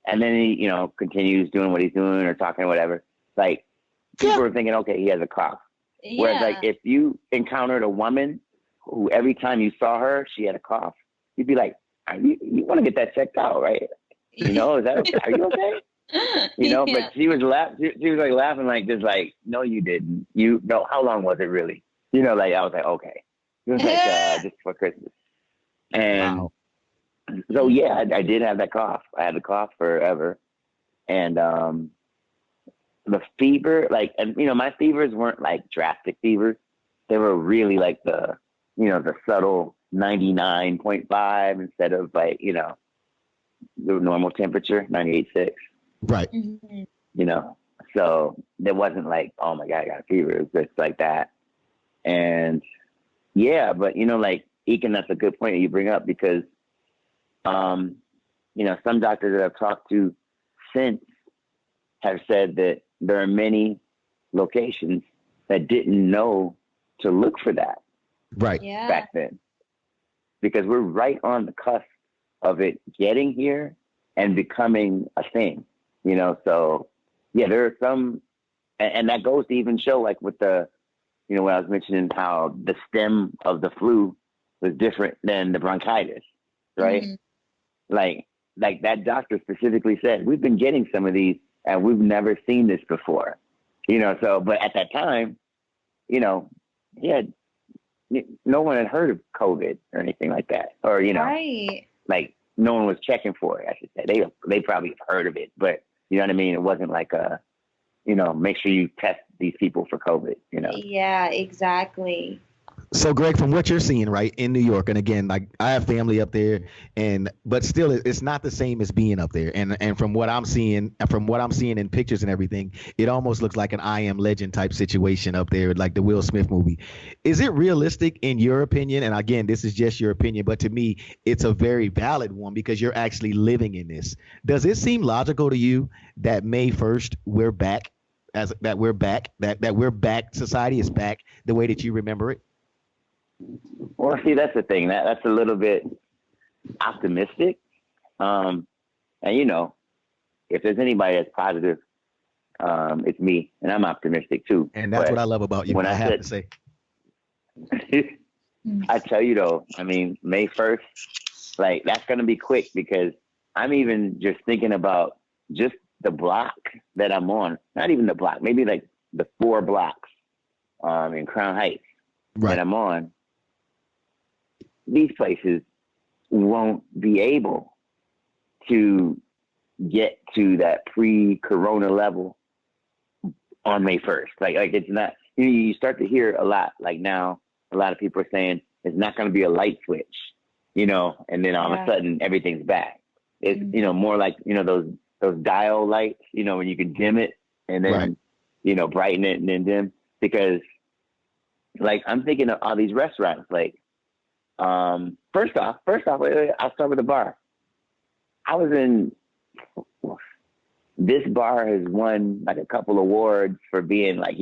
and then he, continues doing what he's doing or talking or whatever, like people are thinking, okay, he has a cough. Yeah. Whereas like if you encountered a woman who every time you saw her, she had a cough, you'd be like, you want to get that checked out, right? Is that okay? Are you okay? But she was laughing. She was like laughing, like just like, no, you didn't. How long was it really? Like I was like, okay. It was like just for Christmas. And so yeah, I did have that cough. I had the cough forever, and the fever, like, and my fevers weren't like drastic fevers. They were really like the subtle 99.5 instead of like, the normal temperature, 98.6. Right. So there wasn't like, oh my God, I got a fever. It was just like that. And yeah, but like Ekin, that's a good point that you bring up because, some doctors that I've talked to since have said that there are many locations that didn't know to look for that. Right. Yeah. Back then. Because we're right on the cusp of it getting here and becoming a thing, so yeah, there are some, and that goes to even show like with the, when I was mentioning how the stem of the flu was different than the bronchitis, right? Like that doctor specifically said, we've been getting some of these and we've never seen this before, so, but at that time, no one had heard of COVID or anything like that, or, right. Like no one was checking for it, I should say. They probably have heard of it, but you know what I mean? It wasn't like make sure you test these people for COVID, Yeah, exactly. So Greg, from what you're seeing, right, in New York, and again, like I have family up there, but still, it's not the same as being up there. And from what I'm seeing, in pictures and everything, it almost looks like an I Am Legend type situation up there, like the Will Smith movie. Is it realistic in your opinion? And again, this is just your opinion, but to me, it's a very valid one because you're actually living in this. Does it seem logical to you that May 1st we're back, that we're back, society is back the way that you remember it? Well, see, that's the thing. That's a little bit optimistic. And if there's anybody that's positive, it's me, and I'm optimistic too. And that's what I love about you. When I have to say, I tell you though, I mean, May 1st, like that's going to be quick because I'm even just thinking about just the block that I'm on. Not even the block, maybe like the 4 blocks in Crown Heights Right. that I'm on, these places won't be able to get to that pre-corona level on May 1st. Like it's not, you start to hear a lot, like now, a lot of people are saying it's not going to be a light switch, and then all of a sudden everything's back. It's, more like, those dial lights, when you can dim it and then, brighten it and then dim. Because, like, I'm thinking of all these restaurants, like, first off, wait, I'll start with the bar. This bar has won like a couple awards for being like,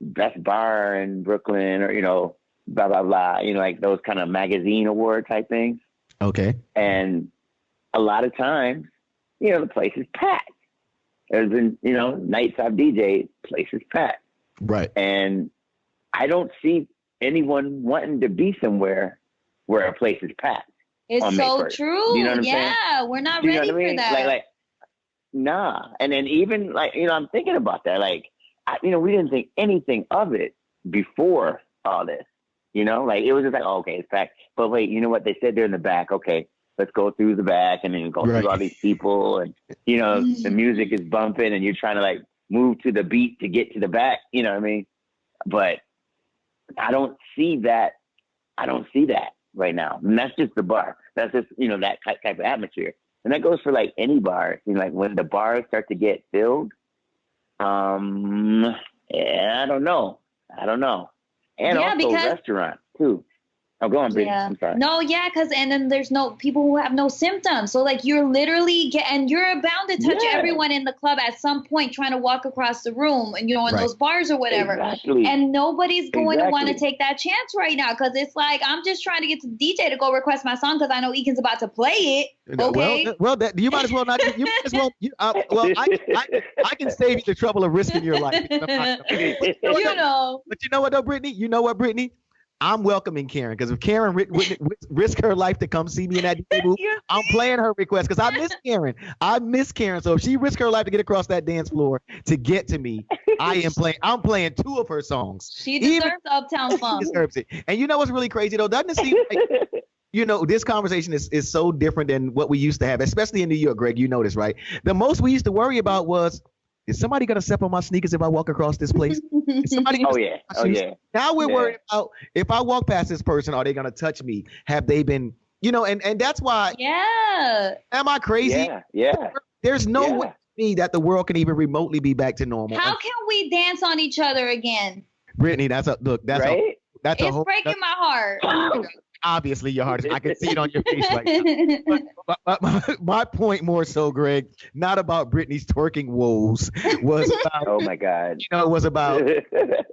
best bar in Brooklyn, or, blah, blah, blah, like those kind of magazine award type things. Okay. And a lot of times, the place is packed. There's been, nights I've DJed, place is packed. Right. And I don't see anyone wanting to be somewhere where a place is packed. It's so true. You know what I'm saying? Yeah, we're not ready for that. Like, nah. And then even like, I'm thinking about that. Like, we didn't think anything of it before all this. Like it was just like, oh, okay, it's packed. But wait, you know what? They said they're in the back. Okay, let's go through the back and then go through all these people. And, the music is bumping and you're trying to like move to the beat to get to the back. You know what I mean? But I don't see that. Right now. And that's just the bar. That's just, that type of atmosphere. And that goes for like any bar. Like when the bars start to get filled, I don't know. And also restaurants too. Oh, go on, Brittany. Yeah. I'm sorry. No, yeah, and then there's no people who have no symptoms. So like you're literally and you're bound to touch everyone in the club at some point trying to walk across the room and in those bars or whatever. Exactly. And nobody's going to want to take that chance right now because it's like I'm just trying to get to the DJ to go request my song because I know Ekin's about to play it. Okay. Well, you might as well not. You might as well. I can save you the trouble of risking your life. But you know what though, Brittany? You know what, Brittany? I'm welcoming Karen because if Karen risk her life to come see me in that DJ booth, I'm playing her request because I miss Karen. So if she risked her life to get across that dance floor to get to me, I'm playing 2 of her songs. She deserves Uptown Funk. She deserves it. And you know what's really crazy though? Doesn't it seem like this conversation is so different than what we used to have, especially in New York, Greg. You know this, right? The most we used to worry about was, is somebody going to step on my sneakers if I walk across this place? Oh, yeah. Now we're worried about if I walk past this person, are they going to touch me? Have they been, and that's why. Yeah. Am I crazy? Yeah. There's no way to me that the world can even remotely be back to normal. How can we dance on each other again? Brittany, that's it's breaking my heart. Obviously, your heart is. I can see it on your face right now. But my point more so, Greg, not about Brittany's twerking woes, was about. Oh my God! It was about.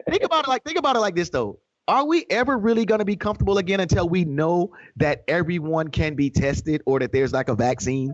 Think about it like this though. Are we ever really going to be comfortable again until we know that everyone can be tested or that there's like a vaccine?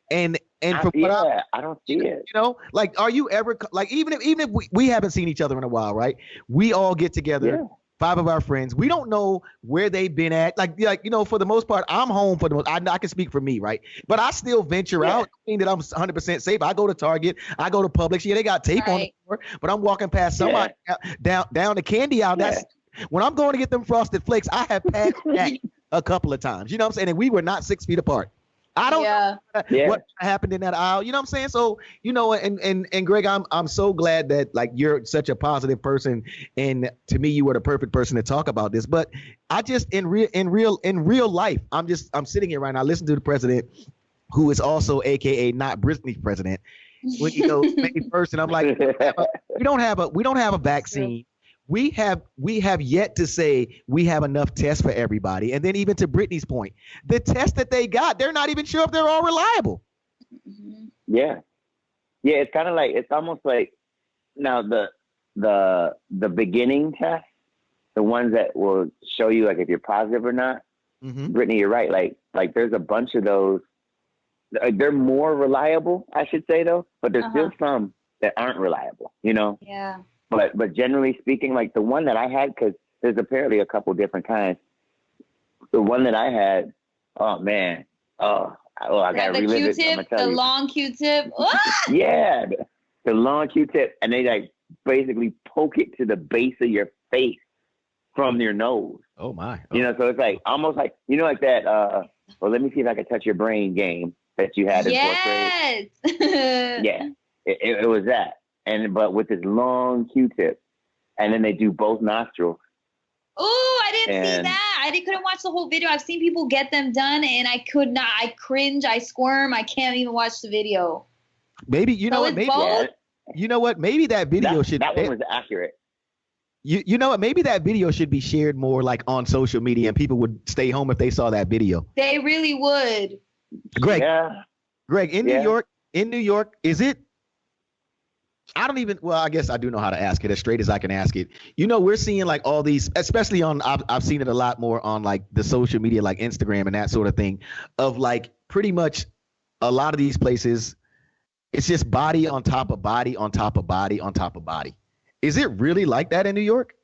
And from I don't see it. Like, are you ever like even if we haven't seen each other in a while, right? We all get together. Yeah. 5 of our friends. We don't know where they've been at. Like for the most part, I'm home for the most. I can speak for me, right? But I still venture out. I mean that I'm 100% safe. I go to Target. I go to Publix. Yeah, they got tape on the floor, but I'm walking past somebody down the candy aisle. That's when I'm going to get them Frosted Flakes. I have passed that a couple of times. You know what I'm saying? And we were not 6 feet apart. I don't know what happened in that aisle. You know what I'm saying? So, and Greg, I'm so glad that like you're such a positive person. And to me, you were the perfect person to talk about this. But I just in real life, I'm sitting here right now, listening to the president, who is also AKA not Brittany's president. When May 1st, and I'm like, we don't have a vaccine. We have yet to say we have enough tests for everybody. And then even to Brittany's point, the tests that they got, they're not even sure if they're all reliable. Yeah. Yeah, it's kind of like, it's almost like now the beginning tests, the ones that will show you like if you're positive or not. Mm-hmm. Brittany, you're right. Like there's a bunch of those. They're more reliable, I should say though, but there's still some that aren't reliable, Yeah. But generally speaking, like the one that I had, because there's apparently a couple different kinds. The one that I had, oh man, I gotta relive it. I'm gonna tell you. Long Q-tip. Yeah, the long Q-tip, and they like basically poke it to the base of your face from your nose. Oh my! You know, so it's like almost like like that. Well, let me see if I can touch your brain game that you had in fourth grade. Yes. Yeah, it was that, but with this long Q-tip, and then they do both nostrils. Oh, I didn't see that. Couldn't watch the whole video. I've seen people get them done, and I could not. I cringe. I squirm. I can't even watch the video. Maybe you know what? Maybe you know what? Maybe that video should. That one was accurate. You know what? Maybe that video should be shared more like on social media, and people would stay home if they saw that video. They really would. Greg, Yeah. Greg, in New York, is it? I don't even. Well, I guess I do know how to ask it as straight as I can ask it. You know, we're seeing like all these, especially on. I've seen it a lot more on like the social media, like Instagram and that sort of thing, of like pretty much a lot of these places. It's just body on top of body on top of body on top of body. Is it really like that in New York?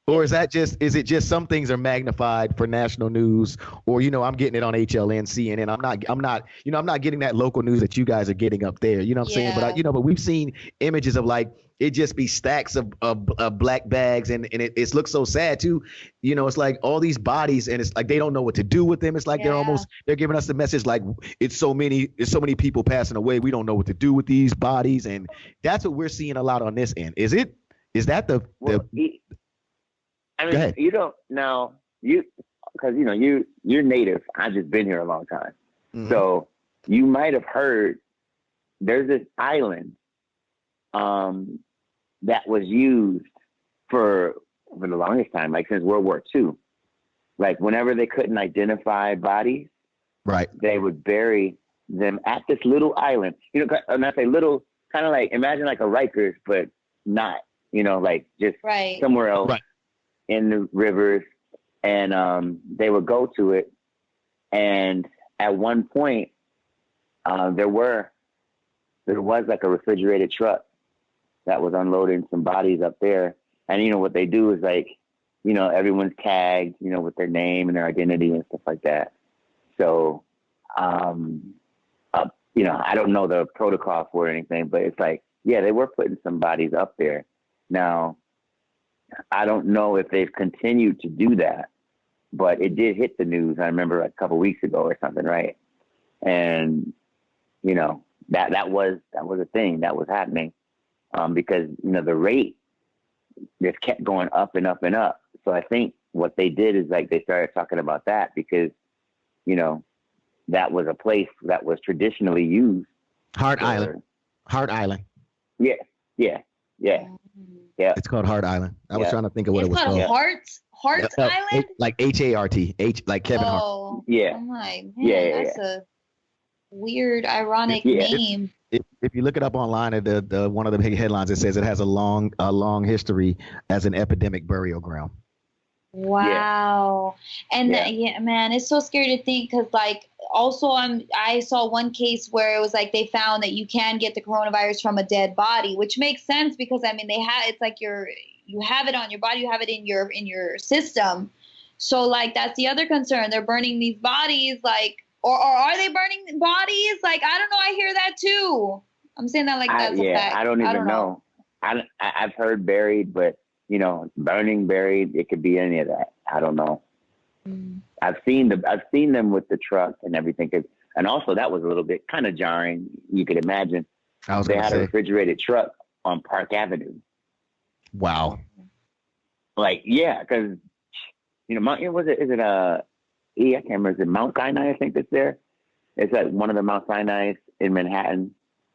Or is it just some things are magnified for national news, or I'm getting it on HLN, CNN. I'm not getting that local news that you guys are getting up there. You know what I'm saying? But but we've seen images of like it just be stacks of black bags, and it looks so sad too. It's like all these bodies, and it's like they don't know what to do with them. It's like they're giving us the message like it's so many people passing away. We don't know what to do with these bodies, and that's what we're seeing a lot on this end. Is that the I mean, you don't know because you're native. I've just been here a long time, so you might have heard there's this island that was used for the longest time, like since World War II. Like whenever they couldn't identify bodies, right, they would bury them at this little island. And I say little, kind of like imagine like a Rikers, but not. Like just somewhere else. Right. In the rivers, and they would go to it. And at one point, there was like a refrigerated truck that was unloading some bodies up there. And what they do is like, everyone's tagged, with their name and their identity and stuff like that. So, I don't know the protocol for anything, but it's like, yeah, they were putting some bodies up there. Now, I don't know if they've continued to do that, but it did hit the news. I remember a couple of weeks ago or something, right? And that was a thing that was happening because the rate just kept going up and up and up. So I think what they did is like they started talking about that because that was a place that was traditionally used. Hart Island. Yeah. Yeah, it's called Hart Island. I was trying to think of what it was called. Hart Island, like HART, like Kevin Hart. Yeah. I'm like, man, that's a weird, ironic name. If you look it up online, the one of the big headlines, it says it has a long history as an epidemic burial ground. Wow. And man, it's so scary to think because like also I saw one case where it was like they found that you can get the coronavirus from a dead body, which makes sense because I mean it's like you have it on your body, you have it in your system. So like that's the other concern. They're burning these bodies like or are they burning bodies? Like I don't know, I hear that too. I'm saying that like that's a fact. I don't even know. I've heard buried, but burning, buried, it could be any of that. I don't know. I've seen them with the truck and everything. And also that was a little bit kind of jarring. You could imagine they had a refrigerated truck on Park Avenue. Wow. Like, yeah, because, I can't remember, is it Mount Sinai, I think that's there? It's like one of the Mount Sinai's in Manhattan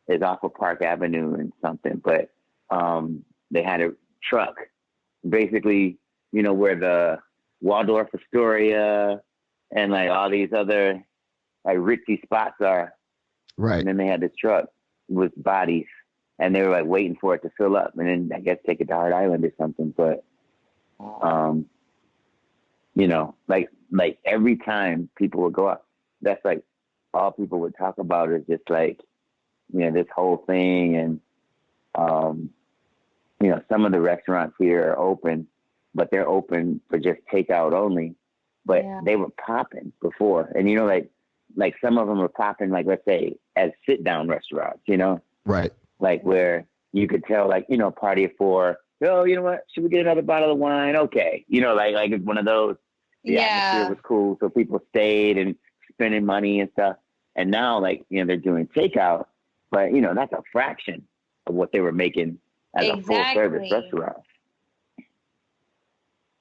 is off of Park Avenue and something, but they had a truck basically, where the Waldorf Astoria and like all these other like ritzy spots are. Right. And then they had this truck with bodies and they were like waiting for it to fill up and then I guess take it to Hart Island or something. But, like every time people would go up, that's like all people would talk about is just like, this whole thing. And, some of the restaurants here are open, but they're open for just takeout only. But they were popping before. And, like some of them were popping, like, let's say, as sit-down restaurants, Right. Like where you could tell, like, you know, party of four. Oh, you know what? Should we get another bottle of wine? Okay. You know, like it's one of those. The atmosphere was cool. So people stayed and spending money and stuff. And now, like, you know, they're doing takeout, but, you know, that's a fraction of what they were making as a full service restaurant.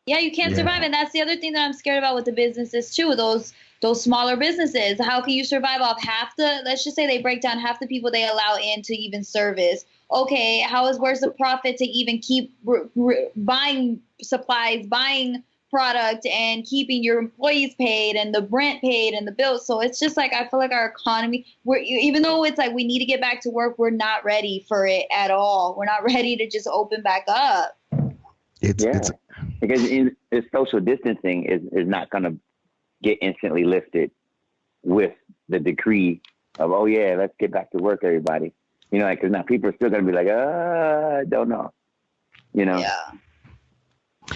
Yeah, you can't survive. And that's the other thing that I'm scared about with the businesses too, those smaller businesses. How can you survive off let's just say they break down half the people they allow in to even service? Okay, where's the profit to even keep buying supplies, buying product, and keeping your employees paid and the rent paid and the bills? So it's just like, I feel like our economy, even though it's like we need to get back to work, we're not ready for it at all. We're not ready to just open back up. Because the social distancing is not going to get instantly lifted with the decree of, oh yeah, let's get back to work, everybody. You know, like, because now people are still going to be like, I don't know. You know. Yeah.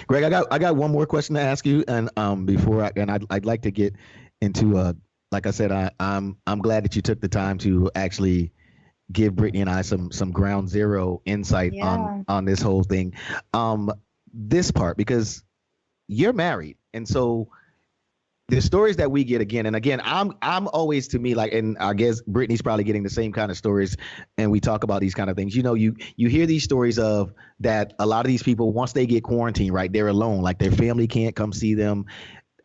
Greg, I got one more question to ask you, and I'd like to get into like I said, I'm glad that you took the time to actually give Brittany and I some ground zero insight on this whole thing. This part, because you're married, and so the stories that we get again and again, I'm always, to me, like, and I guess Brittany's probably getting the same kind of stories, and we talk about these kind of things. You know, you hear these stories of that a lot of these people, once they get quarantined, right, they're alone, like their family can't come see them.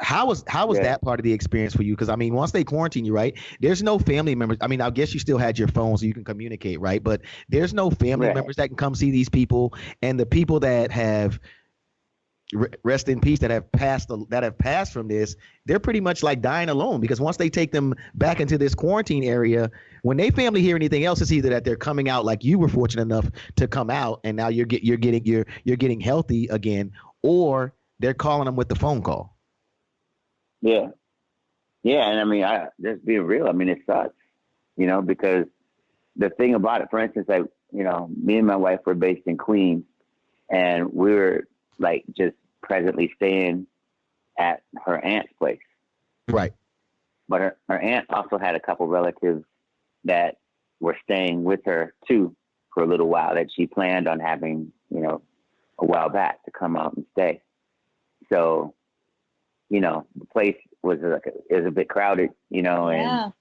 How was that part of the experience for you? Because I mean, once they quarantine you, right, there's no family members. I mean, I guess you still had your phone so you can communicate, right? But there's no family members that can come see these people, and the people that have rest in peace that have passed from this, they're pretty much like dying alone, because once they take them back into this quarantine area, when they family hear anything else, it's either that they're coming out like you were fortunate enough to come out and now you're getting healthy again, or they're calling them with the phone call. And I mean, just being real, I mean, it sucks, you know, because the thing about it, for instance, like, you know, me and my wife were based in Queens, and we were like just presently staying at her aunt's place. Right. But her aunt also had a couple relatives that were staying with her too for a little while, that she planned on having, you know, a while back to come out and stay. So, you know, the place was a bit crowded, you know, and,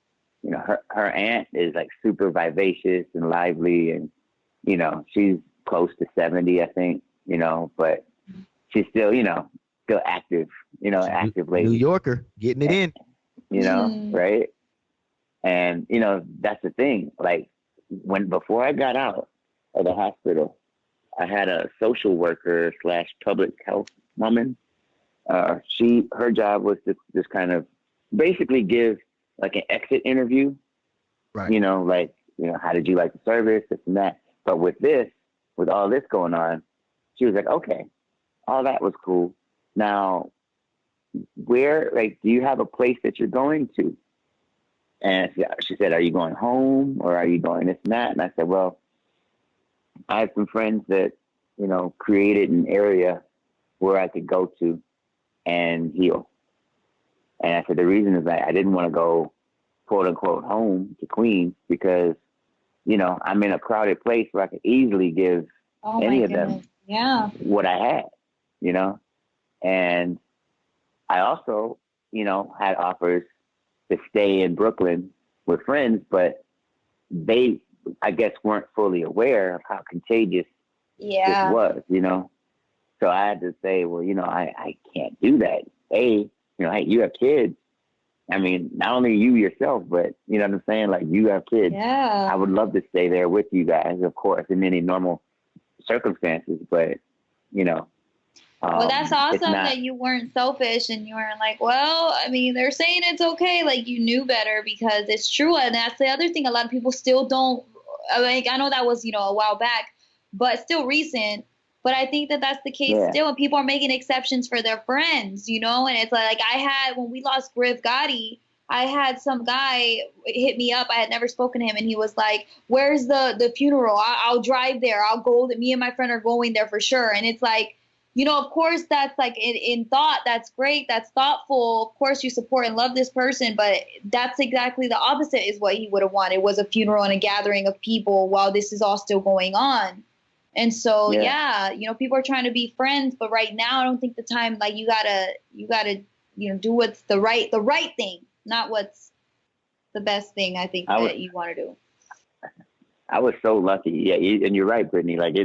you know, her aunt is like super vivacious and lively, and, you know, she's close to 70, I think, you know, but she's still, you know, still active, you know, active lady. New Yorker, getting it in. You know, right? And, you know, that's the thing. Like, before I got out of the hospital, I had a social worker / public health woman. Her job was to just kind of basically give like an exit interview. Right. You know, like, you know, how did you like the service, this and that. But with all this going on, she was like, okay, all that was cool. Now, do you have a place that you're going to? And she said, are you going home, or are you going this and that? And I said, well, I have some friends that, you know, created an area where I could go to and heal. And I said, the reason is that I didn't want to go, quote unquote, home to Queens, because, you know, I'm in a crowded place where I could easily give any of them what I had, you know? And I also, you know, had offers to stay in Brooklyn with friends, but they, I guess, weren't fully aware of how contagious this was, you know? So I had to say, well, you know, I can't do that. You know, hey, you have kids. I mean, not only you yourself, but, you know what I'm saying? Like, you have kids. Yeah. I would love to stay there with you guys, of course, in any normal circumstances, but, you know. Well, that's awesome that you weren't selfish and you weren't like, well, I mean, they're saying it's okay. Like, you knew better, because it's true. And that's the other thing. A lot of people still don't, like, I know that was, you know, a while back, but still recent. But I think that that's the case still. And people are making exceptions for their friends, you know? And it's like when we lost Griff Gotti, I had some guy hit me up. I had never spoken to him. And he was like, where's the funeral? I'll drive there. I'll go. Me and my friend are going there for sure. And it's like, of course that's like in thought, that's great, that's thoughtful. Of course you support and love this person, but that's exactly the opposite is what he would have wanted, was a funeral and a gathering of people while this is all still going on. And so, people are trying to be friends, but right now I don't think the time, like you gotta, do what's the right thing, not what's the best thing I think that you want to do. I was so lucky. Yeah. And you're right, Brittany. Like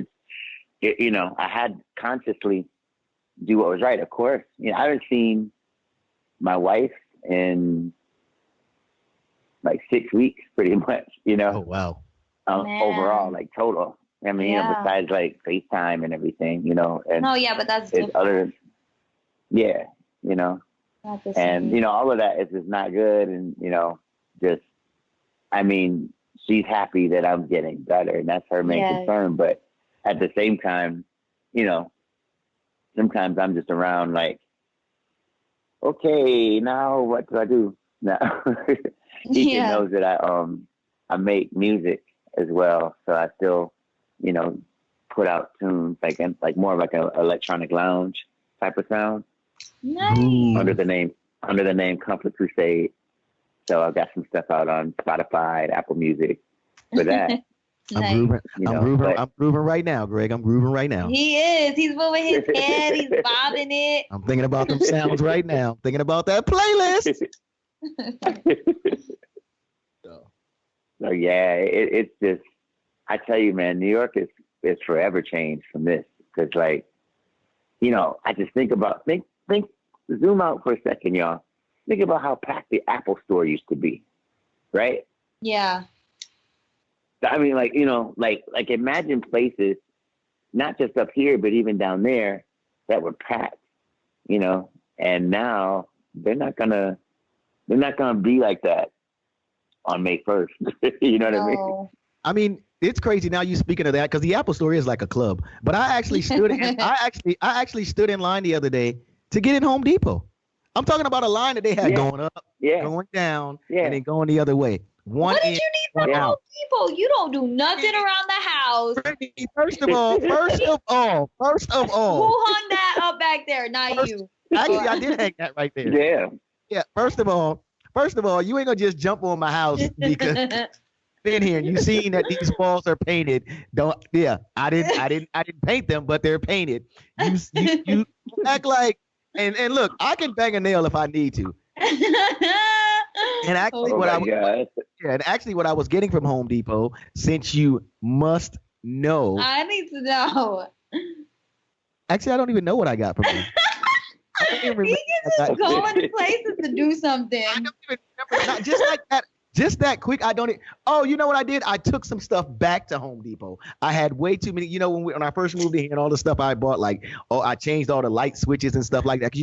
I had consciously do what was right. Of course, I haven't seen my wife in like 6 weeks, pretty much, Oh, wow. Overall, like total. I mean, besides like FaceTime and everything, and but that's different. Not the same. And, all of that is just not good. And, she's happy that I'm getting better, and that's her main concern. But at the same time, sometimes I'm just around like, okay, now what do I do? Now, Ekin knows that I make music as well, so I still, put out tunes like more of like an electronic lounge type of sound. Nice. Under the name Comfort Crusade. So I've got some stuff out on Spotify and Apple Music for that. I'm grooving right now, Greg. I'm grooving right now. He is. He's moving his head. He's bobbing it. I'm thinking about them sounds right now. Thinking about that playlist. So yeah, it's just, I tell you, man, New York is forever changed from this. Because I just think, zoom out for a second, y'all. Think about how packed the Apple store used to be, right? Yeah. I mean, like imagine places, not just up here, but even down there, that were packed, and now they're not gonna be like that on May 1st. You know what I mean? I mean, it's crazy now you speaking of that, because the Apple store is like a club. But I actually stood in line the other day to get in Home Depot. I'm talking about a line that they had going up, going down, and then going the other way. What did you need from Home Depot? You don't do nothing around the house. First of all. Who hung that up back there? Not you. Actually, I did hang that right there. Yeah. Yeah. First of all, you ain't gonna just jump on my house because been here and you seen that these walls are painted. I didn't paint them, but they're painted. You act like and look, I can bang a nail if I need to. And actually, what I was getting from Home Depot, since you must know, I need to know. Actually, I don't even know what I got from them. He can just go into places to do something. I don't even remember. Just like that. Just that quick. Oh, you know what I did? I took some stuff back to Home Depot. I had way too many. When I first moved in here and all the stuff I bought, I changed all the light switches and stuff like that.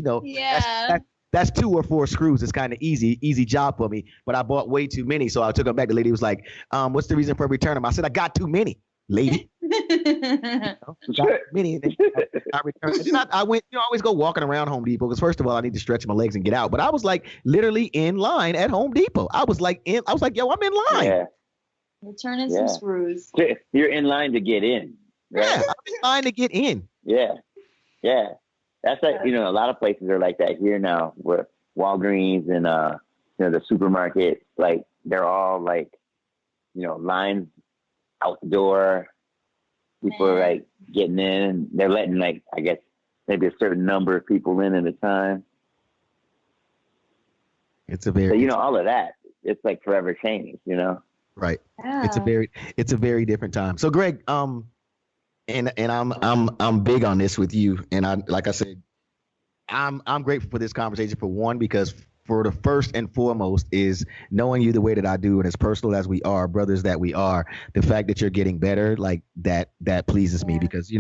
That's 2 or 4 screws. It's kind of easy job for me. But I bought way too many, so I took them back. The lady was like, "What's the reason for returning them?" I said, "I got too many, lady." Got too many. And then I returned. And then I went. I always go walking around Home Depot because first of all, I need to stretch my legs and get out. But I was like literally in line at Home Depot. I was like, yo, I'm in line. Yeah. Returning some screws. You're in line to get in. Right? Yeah, I'm in line to get in. Yeah. Yeah. That's like, a lot of places are like that here now, where Walgreens and, the supermarket, like they're all like, lines out the door. People are like getting in and they're letting like, I guess maybe a certain number of people in at a time. It's a very, all of that, it's like forever changed, Right. Yeah. It's a very different time. So Greg, and I'm big on this with you, and like I said, I'm grateful for this conversation, for one, because for the first and foremost is knowing you the way that I do, and as personal as we are, brothers that we are, the fact that you're getting better, like that pleases me, because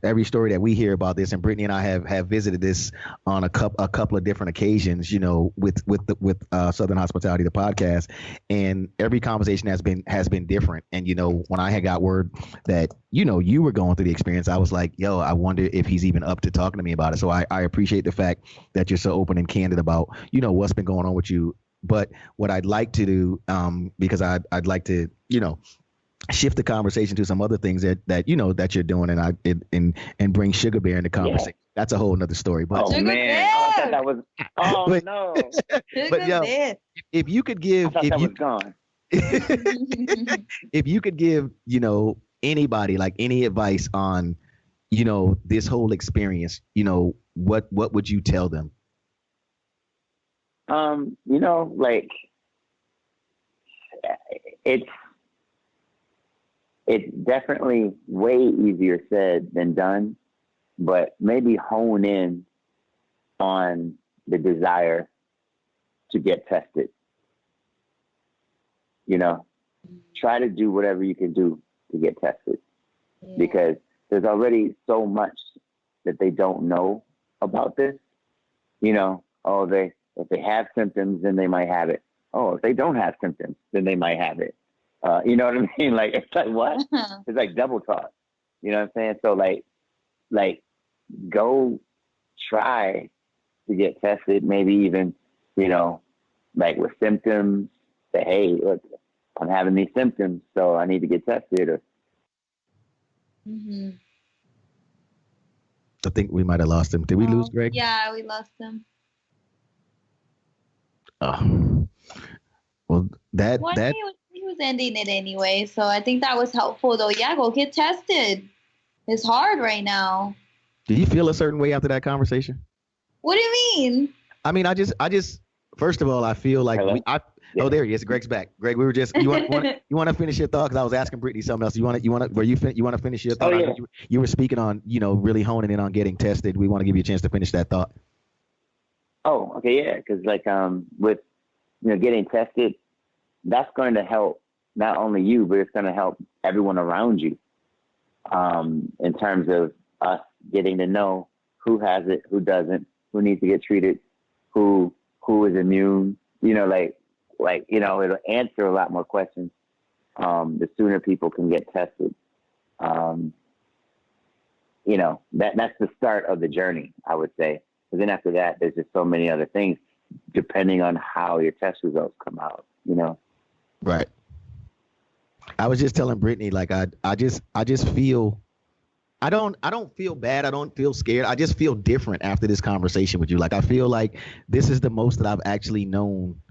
every story that we hear about this, and Brittany and I have visited this on a couple of different occasions, with Southern Hospitality, the podcast, and every conversation has been different. And when I had got word that you were going through the experience, I was like, yo, I wonder if he's even up to talking to me about it. So I appreciate the fact that you're so open and candid about what's been going on with you. But what I'd like to do, because I'd like to shift the conversation to some other things that that you're doing, and bring Sugar Bear into conversation. Yeah. That's a whole nother story. But oh man, I thought that was. Oh but, no. But yo, if you could give, I thought that was gone. If you could give, anybody like any advice on, this whole experience, what would you tell them? Like it's definitely way easier said than done, but maybe hone in on the desire to get tested. Try to do whatever you can do to get tested, because there's already so much that they don't know about this. If they have symptoms, then they might have it. Oh, if they don't have symptoms, then they might have it. You know what I mean? Like, it's like, what? It's like double talk. You know what I'm saying? So like go try to get tested, maybe even, like with symptoms, say, hey, look, I'm having these symptoms, so I need to get tested. Or I think we might have lost him. Did we lose Greg? Yeah, we lost him. Well, he was ending it anyway, so I think that was helpful though. Yeah, go get tested. It's hard right now. Did you feel a certain way after that conversation? What do you mean? I mean, I just first of all, I feel like oh, there he is. Greg's back. Greg, we were just you want to finish your thought, because I was asking Brittany something else. You want to finish your thought? Oh, yeah. You were speaking on really honing in on getting tested. We want to give you a chance to finish that thought. Oh, okay, yeah, because like with getting tested, that's going to help not only you, but it's going to help everyone around you. In terms of us getting to know who has it, who doesn't, who needs to get treated, who is immune. It'll answer a lot more questions. The sooner people can get tested, that's the start of the journey, I would say. But then after that, there's just so many other things, depending on how your test results come out. Right. I was just telling Brittany, like I just feel, I don't feel bad. I don't feel scared. I just feel different after this conversation with you. Like I feel like this is the most that I've actually known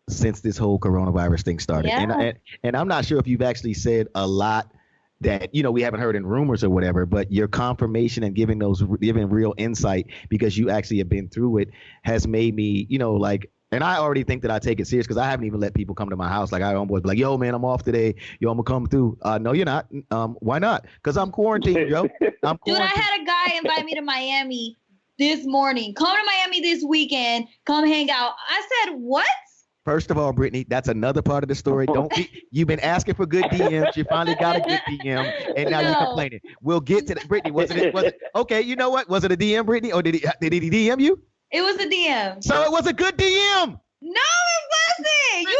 since this whole coronavirus thing started. Yeah. And I'm not sure if you've actually said a lot that we haven't heard in rumors or whatever, but your confirmation and giving real insight, because you actually have been through it, has made me and I already think that I take it serious, because I haven't even let people come to my house. Like I homeboys be like, yo man, I'm off today, yo, I'm gonna come through. No, you're not. Why not? Because I'm quarantined, yo. Dude, I had a guy invite me to Miami this morning. Come to Miami this weekend, come hang out. I said, what? First of all, Brittany, that's another part of the story. You've been asking for good DMs. You finally got a good DM, and now you're complaining. We'll get to that. Brittany, was it? Okay, you know what? Was it a DM, Brittany, or did he DM you? It was a DM. So it was a good DM. No, it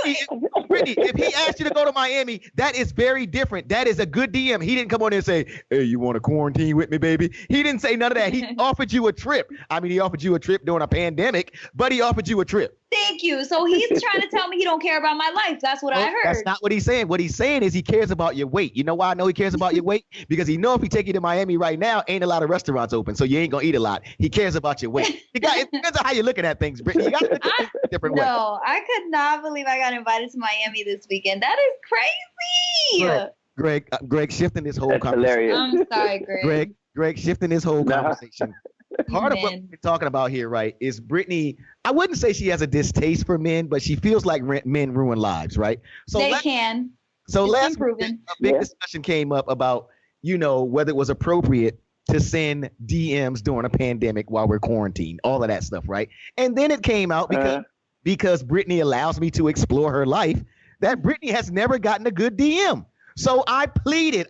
wasn't. Brittany, if he asked you to go to Miami, that is very different. That is a good DM. He didn't come on there and say, hey, you want to quarantine with me, baby? He didn't say none of that. He offered you a trip. I mean, he offered you a trip during a pandemic, but he offered you a trip. Thank you. So he's trying to tell me he don't care about my life. That's what I heard. That's not what he's saying. What he's saying is he cares about your weight. You know why I know he cares about your weight? Because he know if he take you to Miami right now, ain't a lot of restaurants open, so you ain't gonna eat a lot. He cares about your weight. It depends on how you're looking at things, Brittany. You got to look at things a different way. No, I could not believe I got invited to Miami this weekend. That is crazy. Greg, shifting this whole conversation. Hilarious. I'm sorry, Greg. Greg, shifting this whole conversation. Part of what we're talking about here, right, is Brittany, I wouldn't say she has a distaste for men, but she feels like men ruin lives, right? So they can. So last week, a big discussion came up about, whether it was appropriate to send DMs during a pandemic while we're quarantined, all of that stuff, right? And then it came out because Brittany allows me to explore her life, that Brittany has never gotten a good DM. So I pleaded,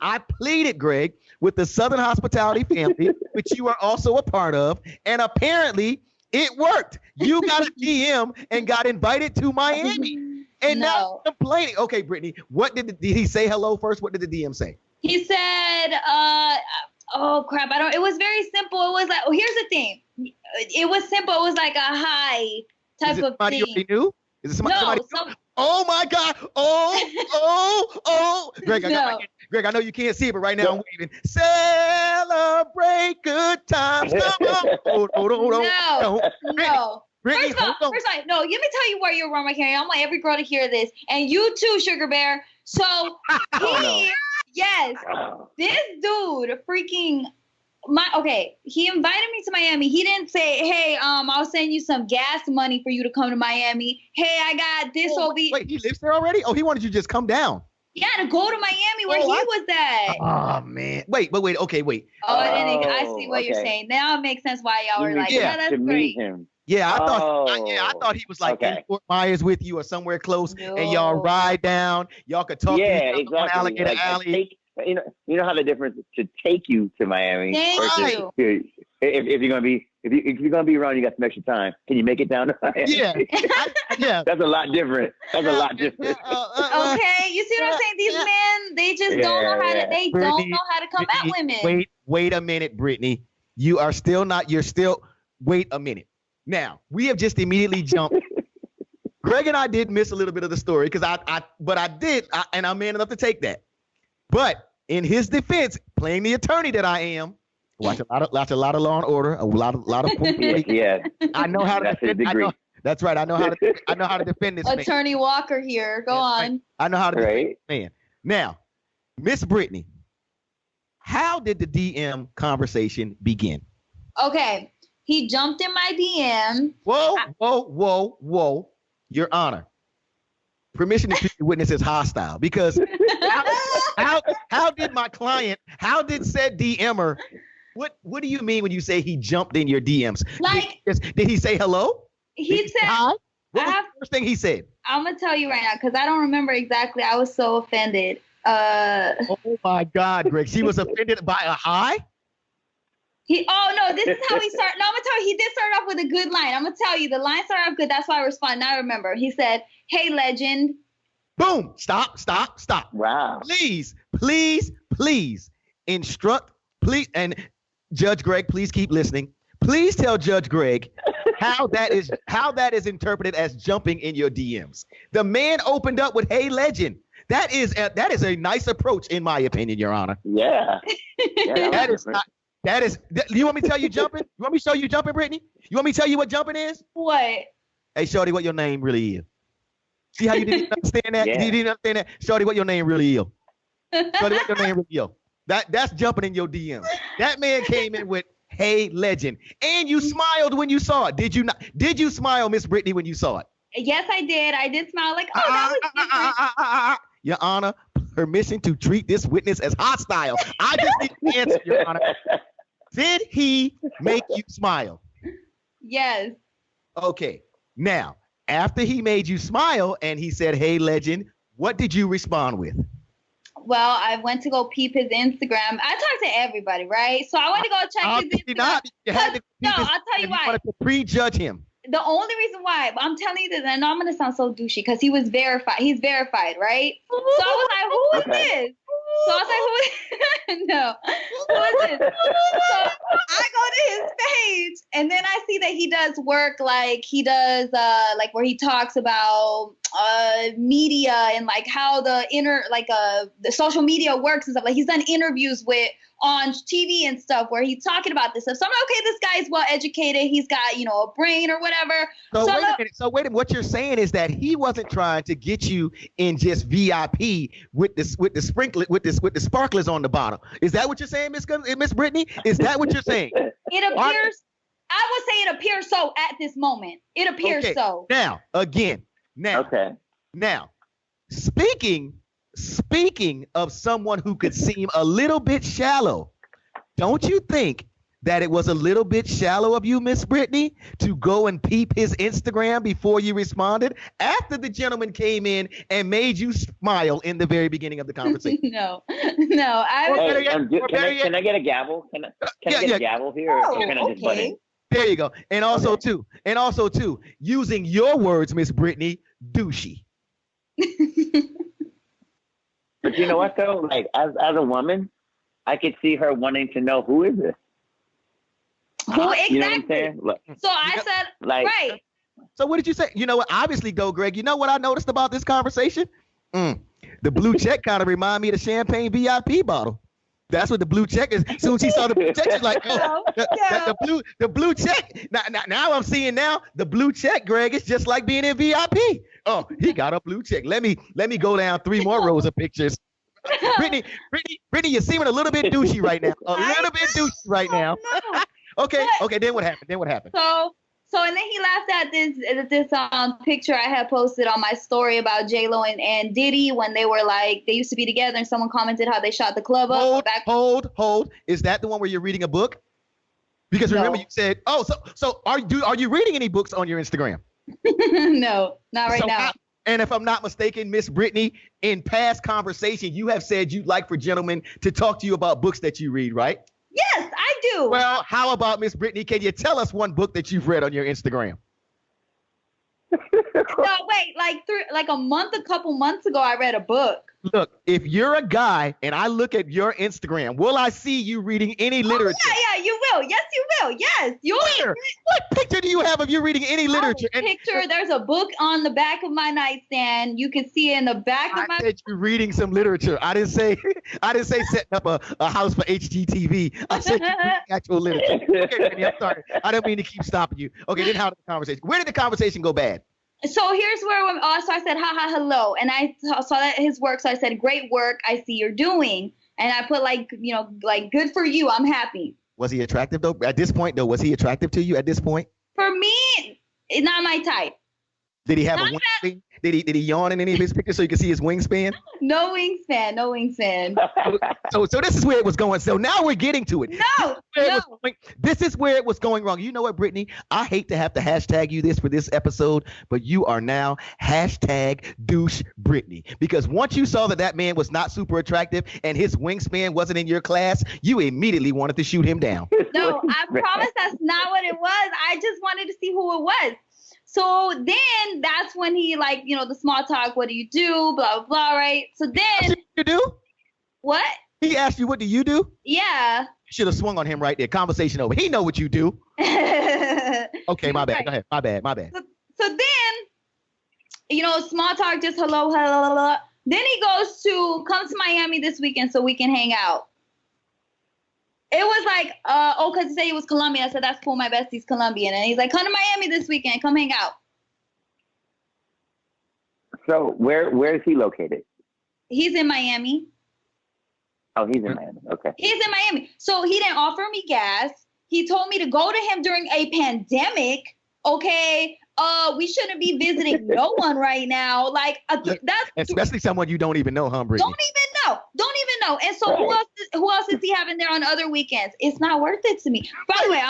Greg, with the Southern Hospitality family, which you are also a part of, and apparently it worked. You got a DM and got invited to Miami, and now you're complaining. Okay, Brittany, what did he say? Hello first. What did the DM say? He said, "Oh crap, I don't." It was very simple. It was like, here's the thing. It was simple. It was like a hi type of thing. Somebody you already knew? Is it somebody? Oh my God. Oh. Greg, No. Greg, I know you can't see it, but right now I'm waving. Celebrate good times. Come on. No. Brittany, First of all, no, let me tell you where you're wrong, right here. I want every girl to hear this. And you too, Sugar Bear. So yes, this dude freaking he invited me to Miami. He didn't say, hey, I'll send you some gas money for you to come to Miami. Hey, I got this over here. Wait, he lives there already? Oh, he wanted you to just come down. Yeah, to go to Miami where he was at. Oh man. Wait. Okay, wait. I see what you're saying. Now it makes sense why y'all were like, yeah, that's great. Yeah, I thought he was like in Fort Myers with you or somewhere close, and y'all ride down. Y'all could talk. Yeah, to exactly. On Alligator Alley. You know how the difference to take you to Miami. Thank you. If you're gonna be around, you got some extra time. Can you make it down to Miami? Yeah. That's a lot different. Okay, you see what I'm saying? These men, they just don't know how to. They don't know how to come at women. Wait a minute, Brittany. You're still. Wait a minute. Now we have just immediately jumped. Greg and I did miss a little bit of the story because I did, and I'm man enough to take that. But in his defense, playing the attorney that I am, watch a lot of Law and Order, a lot of. Yeah. I know how to defend. That's right. I know how to defend this Attorney man. Walker here. Go on. I know how to defend this man. Now, Miss Brittany, how did the DM conversation begin? Okay. He jumped in my DM. Whoa. Your Honor. Permission to treat the witness as hostile. Because how did my client, how did said DMer, what do you mean when you say he jumped in your DMs? Like, did he say hello? He said, hi? What was the first thing he said? I'm going to tell you right now because I don't remember exactly. I was so offended. Oh my God, Greg. She was offended by a hi? This is how he started. No, I'm gonna tell you, he did start off with a good line. I'm gonna tell you, the line started off good. That's why I responded. Now I remember. He said, "Hey, legend." Boom. Stop. Wow. Please instruct. Please, and Judge Greg, please keep listening. Please tell Judge Greg how that is interpreted as jumping in your DMs. The man opened up with, "Hey, legend." That is a nice approach, in my opinion, Your Honor. Yeah. That is not. You want me to tell you jumping? You want me to show you jumping, Brittany? You want me to tell you what jumping is? What? Hey, Shorty, what your name really is? See how you didn't understand that? Yeah. You didn't understand that? Shorty, what your name really is? Shorty, what your name really is? That's jumping in your DMs. That man came in with, "Hey, legend." And you smiled when you saw it. Did you not? Did you smile, Miss Brittany, when you saw it? Yes, I did. I did smile like, that was different. Your Honor, permission to treat this witness as hostile. I just need to answer, Your Honor. Did he make you smile? Yes. Okay. Now, after he made you smile and he said, "Hey, legend," what did you respond with? Well, I went to go peep his Instagram. I talked to everybody, right? So I went to go check his Instagram. I'll tell you why. You wanted to prejudge him. The only reason why, I'm telling you this, and I know I'm going to sound so douchey because he was verified. He's verified, right? So I was like, who is this? So I was like, who is this? So I go to his page and then I see that he does work like where he talks about media and like how the social media works and stuff. Like he's done interviews on TV and stuff where he's talking about this stuff. So I'm like, okay, this guy's well educated. He's got, a brain or whatever. So wait a minute. So wait a minute. What you're saying is that he wasn't trying to get you in just VIP with the sparklers on the bottom. Is that what you're saying, Miss Brittany? Is that what you're saying? It appears. I would say it appears so at this moment. It appears so. Now, speaking of someone who could seem a little bit shallow, don't you think that it was a little bit shallow of you, Miss Brittany, to go and peep his Instagram before you responded after the gentleman came in and made you smile in the very beginning of the conversation? No. Can I get a gavel? Can I get a gavel here? Or can I just butt in? There you go. And also too, using your words, Miss Brittany, douchey. But you know what though? Like as a woman, I could see her wanting to know who is this. Who exactly? You know what I'm saying? So I said, right. So what did you say? You know what? Obviously, go, Greg. You know what I noticed about this conversation? The blue check kind of remind me of the champagne VIP bottle. That's what the blue check is. As soon as she saw the blue check, she's like, "Oh, the blue check." Now I'm seeing now the blue check, Greg. It's just like being in VIP. Oh, he got a blue check. Let me go down 3 more rows of pictures. Brittany, you're seeming a little bit douchey right now. A little bit douchey right now. Okay. Then what happened? So and then he laughed at this picture I had posted on my story about J-Lo and Diddy when they were like they used to be together, and someone commented how they shot the club up. Hold. Is that the one where you're reading a book? Because remember you said, so are you reading any books on your Instagram? No, not right now. And if I'm not mistaken, Miss Brittany, in past conversation, you have said you'd like for gentlemen to talk to you about books that you read, right? Yes, I do. Well, how about Miss Brittany? Can you tell us one book that you've read on your Instagram? No, wait, like a couple months ago, I read a book. Look, if you're a guy and I look at your Instagram, will I see you reading any literature? Yeah, you will. Yes, you will. Yes, you'll. Where? What picture do you have of you reading any literature? There's a book on the back of my nightstand. You can see it in the back of my. I said you're reading some literature. I didn't say setting up a house for HGTV. I said you're reading actual literature. Okay, Brittany, I'm sorry. I don't mean to keep stopping you. Okay, then how did the conversation? Where did the conversation go bad? So here's where so I said, haha, hello. And I saw that his work. So I said, great work. I see you're doing. And I put like good for you. I'm happy. Was he attractive though? At this point though, was he attractive to you at this point? For me, it's not my type. Did he have a wingspan? Did he yawn in any of his pictures so you can see his wingspan? No wingspan. So this is where it was going. So now we're getting to it. No. This is where it was going wrong. You know what, Brittany? I hate to have to hashtag you this for this episode, but you are now hashtag douche Brittany. Because once you saw that man was not super attractive and his wingspan wasn't in your class, you immediately wanted to shoot him down. No, I promise that's not what it was. I just wanted to see who it was. So then that's when he the small talk, what do you do? Blah, blah, blah, right? So then. What you do? What? He asked you, what do you do? Yeah. You should have swung on him right there. Conversation over. He know what you do. Okay, my bad. Right. Go ahead. My bad. So then, small talk, just hello. Then he goes to come to Miami this weekend so we can hang out. It was like, because he said he was Colombian. I said, that's cool. My bestie's Colombian. And he's like, come to Miami this weekend. Come hang out. So where is he located? He's in Miami. Oh, he's in Miami. Okay. He's in Miami. So he didn't offer me gas. He told me to go to him during a pandemic. Okay. We shouldn't be visiting no one right now. That's especially someone you don't even know, huh, Brittany? Don't even know. And so who else is he having there on other weekends? It's not worth it to me. By the way,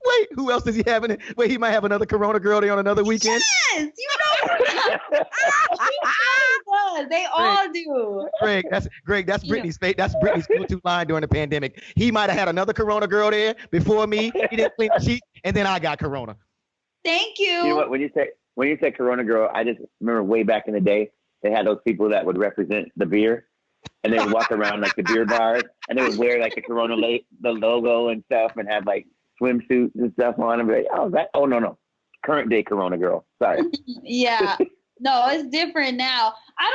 Wait, who else is he having? Wait, he might have another Corona girl there on another weekend? Yes, they all do. Greg, that's Brittany's fate. That's Brittany's go-to line during the pandemic. He might have had another Corona girl there before me. He didn't clean the sheet, and then I got Corona. Thank you. You know what? When you say Corona girl, I just remember way back in the day, they had those people that would represent the beer, and they would walk around like the beer bars, and they would wear like the Corona the logo and stuff, and have like swimsuits and stuff on them. Like, no, current day Corona girl. Sorry. Yeah. No, it's different now. I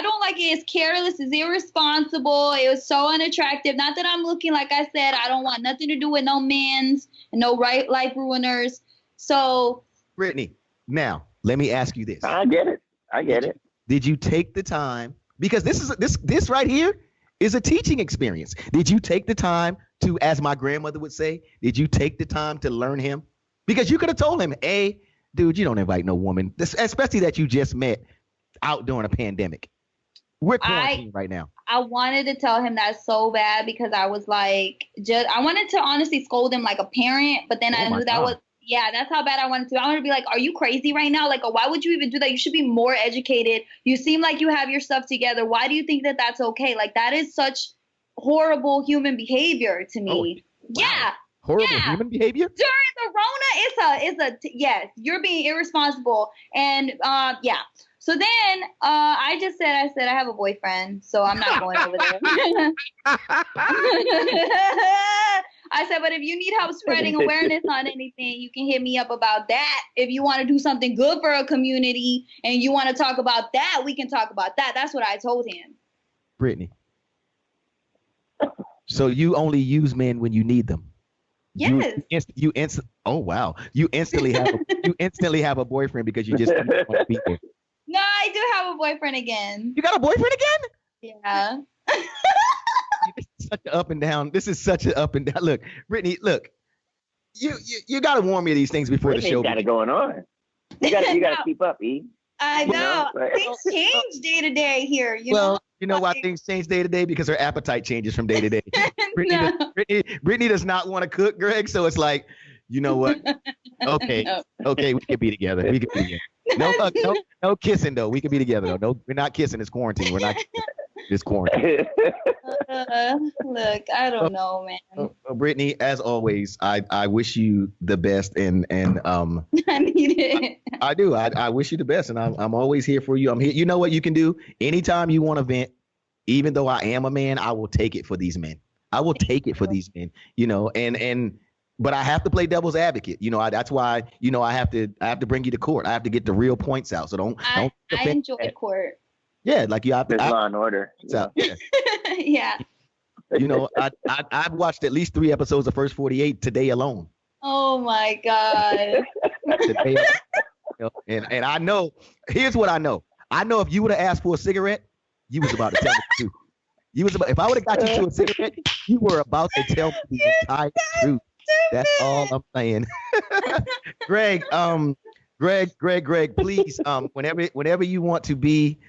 don't like it. It's careless. It's irresponsible. It was so unattractive. Not that I'm looking, like I said, I don't want nothing to do with no men's and no life ruiners. So, Brittany, now let me ask you this. I get it. Did you take the time? Because this right here is a teaching experience. Did you take the time to, as my grandmother would say, did you take the time to learn him? Because you could have told him, hey, dude, you don't invite no woman, especially that you just met out during a pandemic. We're quarantined right now. I wanted to tell him that so bad because I was like, I wanted to honestly scold him like a parent, but then I knew that was. Yeah, that's how bad I wanted to. I wanted to be like, are you crazy right now? Like, why would you even do that? You should be more educated. You seem like you have your stuff together. Why do you think that that's okay? Like, that is such horrible human behavior to me. Oh, wow. Yeah. Horrible human behavior? During the Rona, yes, you're being irresponsible. And, yeah. So then I said, I have a boyfriend, so I'm not going over there. I said, but if you need help spreading awareness on anything, you can hit me up about that. If you want to do something good for a community and you want to talk about that, we can talk about that. That's what I told him. Brittany. So you only use men when you need them. Yes. Oh wow. You instantly have a boyfriend because you just want to be there. No, I do have a boyfriend again. You got a boyfriend again? Yeah. This is such an up and down. This is such an up and down. Look, Brittany, look. You got to warn me of these things before Brittany's the show. Got it going on. You got to keep up, E. I know. Things change day to day here. You know why things change day to day? Because her appetite changes from day to day. Brittany does not want to cook, Greg. So it's like, you know what? Okay, we can be together. We can be together. No kissing though. We can be together though. No, we're not kissing. It's quarantine. We're not. It's quarantine. Look, I don't know, man. Brittany, as always, I wish you the best, and I need it. I do. I wish you the best, and I'm always here for you. I'm here. You know what you can do? Anytime you want to vent, even though I am a man, I will take it for these men. I will take it for these men. You know, but I have to play devil's advocate. You know, that's why, you know, I have to bring you to court. I have to get the real points out. So don't. I enjoyed court. Yeah, like you have to. Law and order. Yeah. Yeah. You know, I've watched at least 3 episodes of First 48 today alone. Oh my God. And I know. Here's what I know. I know if you would have asked for a cigarette, you was about to tell me the truth. If I would have got you to a cigarette, you were about to tell me the entire truth. That's all I'm saying. Greg, please, whenever you want to be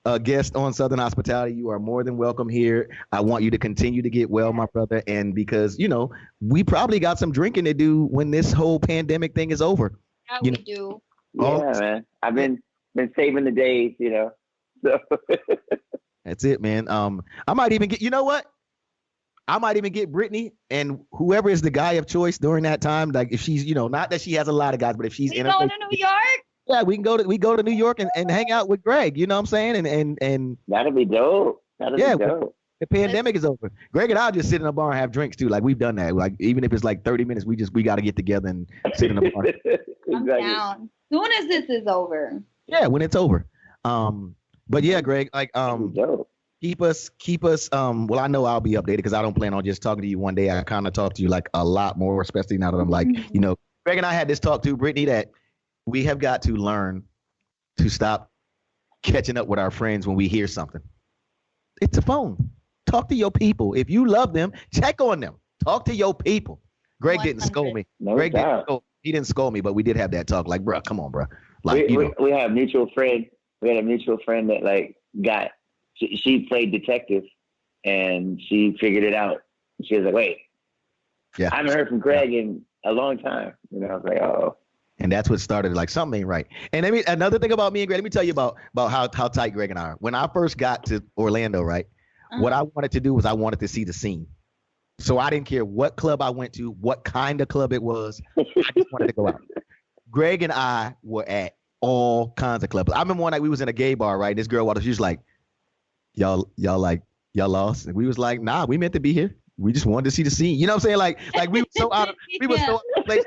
a guest on Southern Hospitality, you are more than welcome here. I want you to continue to get well, my brother. And because, you know, we probably got some drinking to do when this whole pandemic thing is over. Yeah, we do. Yeah, man. I've been saving the days, you know. So. That's it, man. I might even get, you know what? I might even get Brittany and whoever is the guy of choice during that time. Like if she's, you know, not that she has a lot of guys, but if she's going to New York? Yeah, we go to New York and hang out with Greg. You know what I'm saying? And that'll be dope. That'll be dope. The pandemic is over. Greg and I'll just sit in a bar and have drinks too. Like we've done that. Like even if it's like 30 minutes, we got to get together and sit in a bar. I'm down. Soon as this is over. Yeah, when it's over. But yeah, Greg, like keep us. Well, I know I'll be updated because I don't plan on just talking to you one day. I kind of talk to you like a lot more, especially now that I'm like, you know, Greg and I had this talk too, Brittany, that we have got to learn to stop catching up with our friends when we hear something. It's a phone. Talk to your people. If you love them, check on them. Talk to your people. Greg 100. Didn't scold me. He didn't scold me, but we did have that talk. Like, bro, come on, bro. Like, we have a mutual friend. We had a mutual friend that like she played detective and she figured it out. She was like, wait, I haven't heard from Greg in a long time. You know, I was like, oh. And that's what started, like, something ain't right. And I mean, another thing about me and Greg, let me tell you about how tight Greg and I are. When I first got to Orlando, right, what I wanted to do was I wanted to see the scene. So I didn't care what club I went to, what kind of club it was. I just wanted to go out. Greg and I were at all kinds of clubs. I remember one night we was in a gay bar, right? This girl walked up, she was like, y'all lost? And we was like, nah, we meant to be here. We just wanted to see the scene. You know what I'm saying? Like we were so out of place.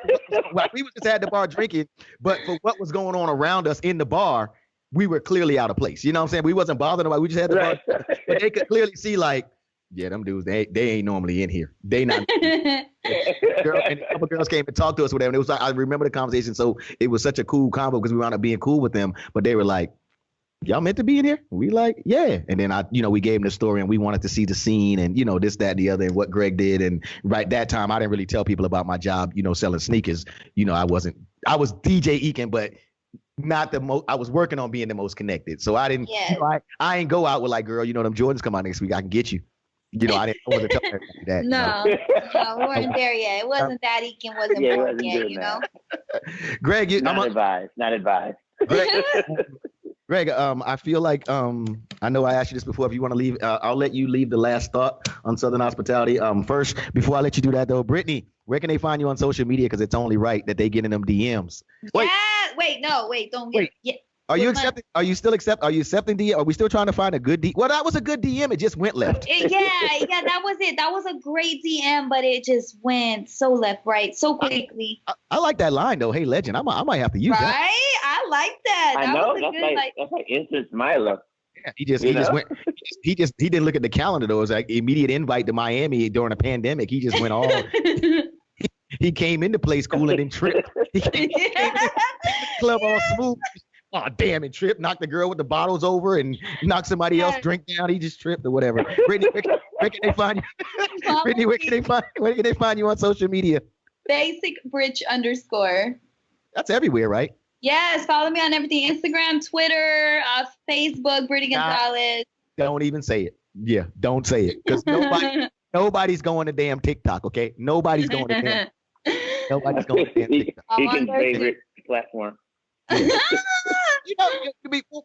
Like we was just at the bar drinking, but for what was going on around us in the bar, we were clearly out of place. You know what I'm saying? We wasn't bothering nobody. We just had the bar, but they could clearly see like, yeah, them dudes, they ain't normally in here. They not. And a couple girls came and talked to us with them. And it was like, I remember the conversation. So it was such a cool combo because we wound up being cool with them. But they were like, y'all meant to be in here? We like, yeah. And then we gave them the story and we wanted to see the scene and, you know, this, that, and the other and what Greg did. And right that time, I didn't really tell people about my job, you know, selling sneakers. You know, I was DJ Ekin, but not the most, I was working on being the most connected. So I didn't, I ain't go out with like, girl, you know, them Jordans come out next week. I can get you. You know, I wasn't telling everybody that. No, we weren't there yet. It wasn't that Ekin wasn't born yet, you know. Greg, not advised. Greg, I feel like I know I asked you this before. If you want to leave, I'll let you leave the last thought on Southern Hospitality. First, before I let you do that though, Brittany, where can they find you on social media? Because it's only right that they get in them DMs. Wait, don't get. Are you accepting? Are you accepting DM? Are we still trying to find a good DM? Well, that was a good DM. It just went left. Yeah, that was it. That was a great DM, but it just went so left, right, so quickly. I like that line though. Hey, legend. I might have to use that. Right? I like that. I know that's like instant smiler. Yeah, he didn't look at the calendar though. It was like immediate invite to Miami during a pandemic. He just went all. He came into place cool and then tripped. He came into the club all smooth. Oh, damn, and tripped, knocked the girl with the bottles over and knocked somebody else drink down. He just tripped or whatever. Brittany, where can they find you? Brittany, where can they find you on social media? _BasicBritch_. That's everywhere, right? Yes, follow me on everything. Instagram, Twitter, Facebook, Brittany Gonzalez. Don't even say it. Yeah, don't say it. Because nobody's going to damn TikTok, okay? Nobody's going to damn TikTok. Ekin's favorite platform. You know,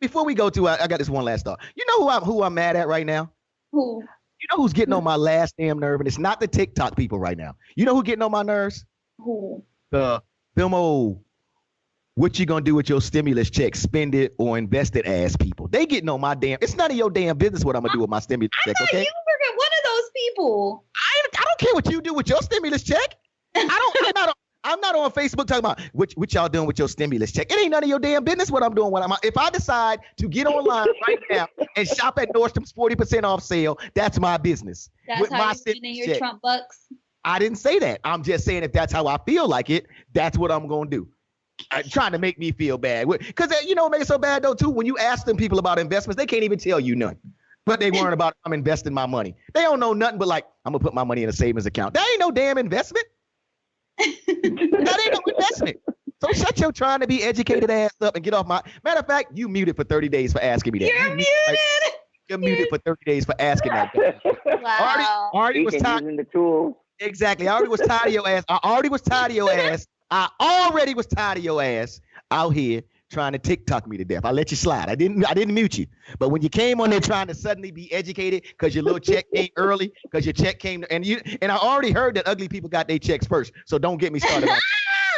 before we go to, I got this one last thought. You know who I'm mad at right now? Who? You know who's getting on my last damn nerve? And it's not the TikTok people right now. You know who's getting on my nerves? Who? Them old, what you gonna do with your stimulus check? Spend it or invest it ass people. They getting on my damn. It's none of your damn business what I'm gonna do with my stimulus check. I thought okay? you were one of those people. I don't care what you do with your stimulus check. I'm not on Facebook talking about what y'all doing with your stimulus check. It ain't none of your damn business what I'm doing. If I decide to get online right now and shop at Nordstrom's 40% off sale, that's my business. That's with how my you're spending your check. Trump bucks. I didn't say that. I'm just saying if that's how I feel like it, that's what I'm gonna do. Trying to make me feel bad. Because you know what makes it so bad though too? When you ask them people about investments, they can't even tell you none. But they worrying about I'm investing my money. They don't know nothing but like, I'm gonna put my money in a savings account. That ain't no damn investment. That ain't no investment. So shut your trying to be educated ass up and get off my. Matter of fact, you muted for 30 days for asking me that. You're muted. You're muted for 30 days for asking that. Wow. Already was tired. Using the tools. Exactly. I already was tired of your ass. I already was tired of your ass out here trying to TikTok me to death. I let you slide. I didn't mute you. But when you came on there trying to suddenly be educated because your little check came early, because your check came and I already heard that ugly people got their checks first. So don't get me started on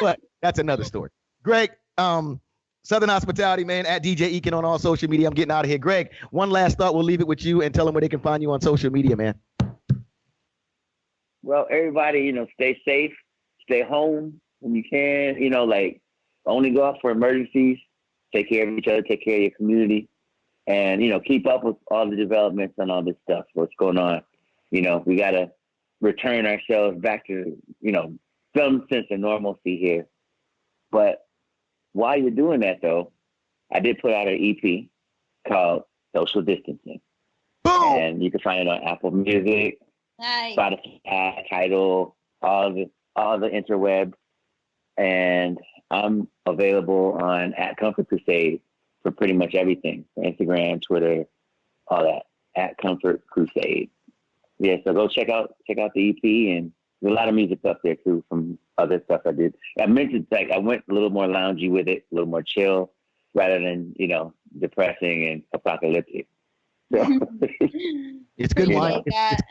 but that's another story. Greg, Southern Hospitality, man, at DJ Ekin on all social media. I'm getting out of here. Greg, one last thought. We'll leave it with you and tell them where they can find you on social media, man. Well, everybody, stay safe, stay home when you can, like only go out for emergencies, take care of each other, take care of your community, and, keep up with all the developments and all this stuff, what's going on. We got to return ourselves back to, some sense of normalcy here. But while you're doing that, though, I did put out an EP called Social Distancing. Boom! And you can find it on Apple Music, Nice. Spotify, Tidal, all the interwebs. And I'm available on @ComfortCrusade for pretty much everything. For Instagram, Twitter, all that. @ComfortCrusade. Yeah, so go check out the EP, and there's a lot of music up there too from other stuff I did. I mentioned I went a little more loungy with it, a little more chill, rather than depressing and apocalyptic. So. It's good wine. That.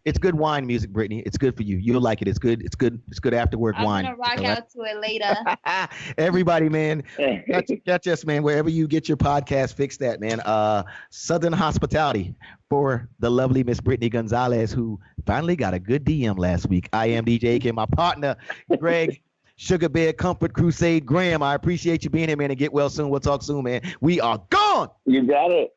It's good wine music, Brittany. It's good for you. You'll like it. It's good after work wine. I'm gonna rock out to it later. Everybody, man, catch us, man. Wherever you get your podcast, fix that, man. Southern Hospitality for the lovely Miss Brittany Gonzalez, who finally got a good DM last week. I am DJ Ekin, my partner, Greg. Sugar Bear Comfort Crusade Graham. I appreciate you being here, man, and get well soon. We'll talk soon, man. We are gone. You got it.